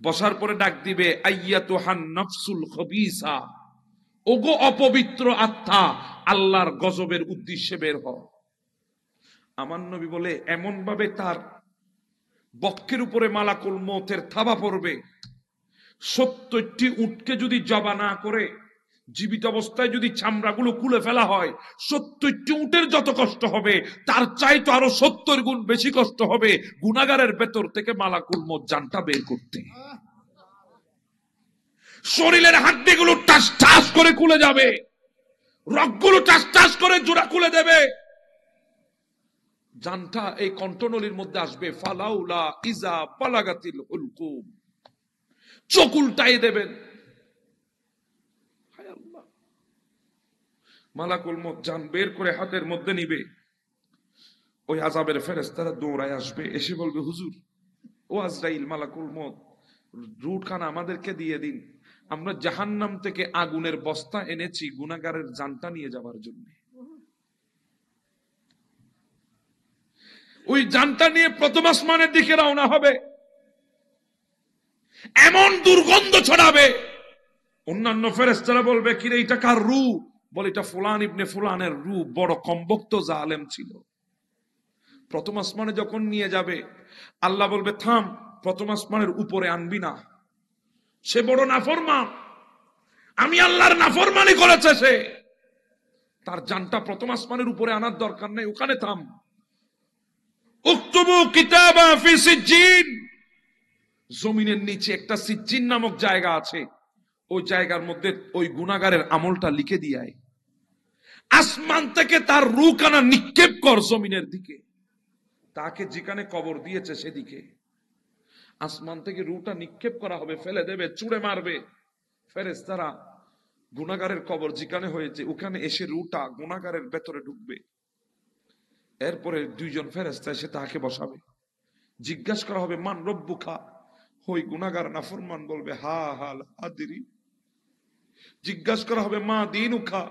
বসার পরে ডাক দিবে, আইয়াতুহান নাফসুল খবিসা, ওগো অপবিত্র আত্মা, আল্লাহর গজবের উদ্দেশ্যে বের হও। আমার নবী বলে, এমন ভাবে তার বক্ষের উপরে মালাকুল মউতের থাবা পড়বে, 70টি উটকে যদি জবা না করে জীবিত অবস্থায় যদি চামড়াগুলো খুলে ফেলা হয়, 70টি উটের যত কষ্ট হবে তার চাইতে আরো 70 গুণ বেশি কষ্ট হবে গুনাহগারের ভেতর থেকে মালাকুল মউত জানটা বের করতে। শরীরের হাড্ডিগুলো টাস টাস করে খুলে যাবে, রগগুলো টাস টাস করে জোড়া খুলে দেবে। জানটা এই কণ্ঠনলীর মধ্যে আসবে, ফালাউলা ইজা বালাগাতিল হুলকুম, চোখ উল্টাই দেবেন। হায় আল্লাহ, মালাকুল মউত জান বের করে হাতের মধ্যে নিবে। ওই আযাবের ফেরেশতারা দৌড়ায় আসবে, এসে বলবে, হুজুর, ও আজরাইল, মালাকুল মউত, রুটখানা আমাদেরকে দিয়ে দিন, আমরা জাহান্নাম থেকে আগুনের বস্তা এনেছি গুনাহগারের জানটা নিয়ে যাওয়ার জন্য। ওই জানটা নিয়ে প্রথম আসমানের দিকে রওনা হবে, এমন দুর্গন্ধ ছড়াবে, অন্যান্য ফেরেশতারা বলবে, কিরে এটা কার রূপ? বলে, এটা ফুলান ইবনে ফুলানের রূপ, বড় কমবক্ত জালেম ছিল। প্রথম আসমানে যখন নিয়ে যাবে, আল্লাহ বলবে, থাম, প্রথম আসমানের উপরে আনবি না, সে বড় নাফরমান, আমি আল্লাহর নাফরমানি করেছে সে, তার জানটা প্রথম আসমানের উপরে আনার দরকার নেই, ওখানে থাম। উকতুবু কিতাবা ফি সিজ্জিন, জমিনের নিচে একটা সিজ্জিন নামক জায়গা আছে, ওই জায়গার মধ্যে ওই গুনাহগারের আমলটা লিখে দিয়ায়। আসমান থেকে তার রূহখানা নিক্ষেপ কর জমিনের দিকে, তাকে যেখানে কবর দিয়েছে সেদিকে। আসমান থেকে রূহটা নিক্ষেপ করা হবে, ফেলে দেবে, চুড়ে মারবে। ফেরেশতারা গুনাহগারের কবর যেখানে হয়েছে ওখানে এসে রূহটা গুনাহগারের ভেতরে ঢুকবে। এরপরে দুইজন ফেরেশতা এসে তাকে বসাবে, জিজ্ঞাসা করা হবে, মান রব্বুকা? ওই গুনাহগার নাফরমান বলবে, হা হাল আদিরি। জিজ্ঞাসা করা হবে, মা দীনুকা?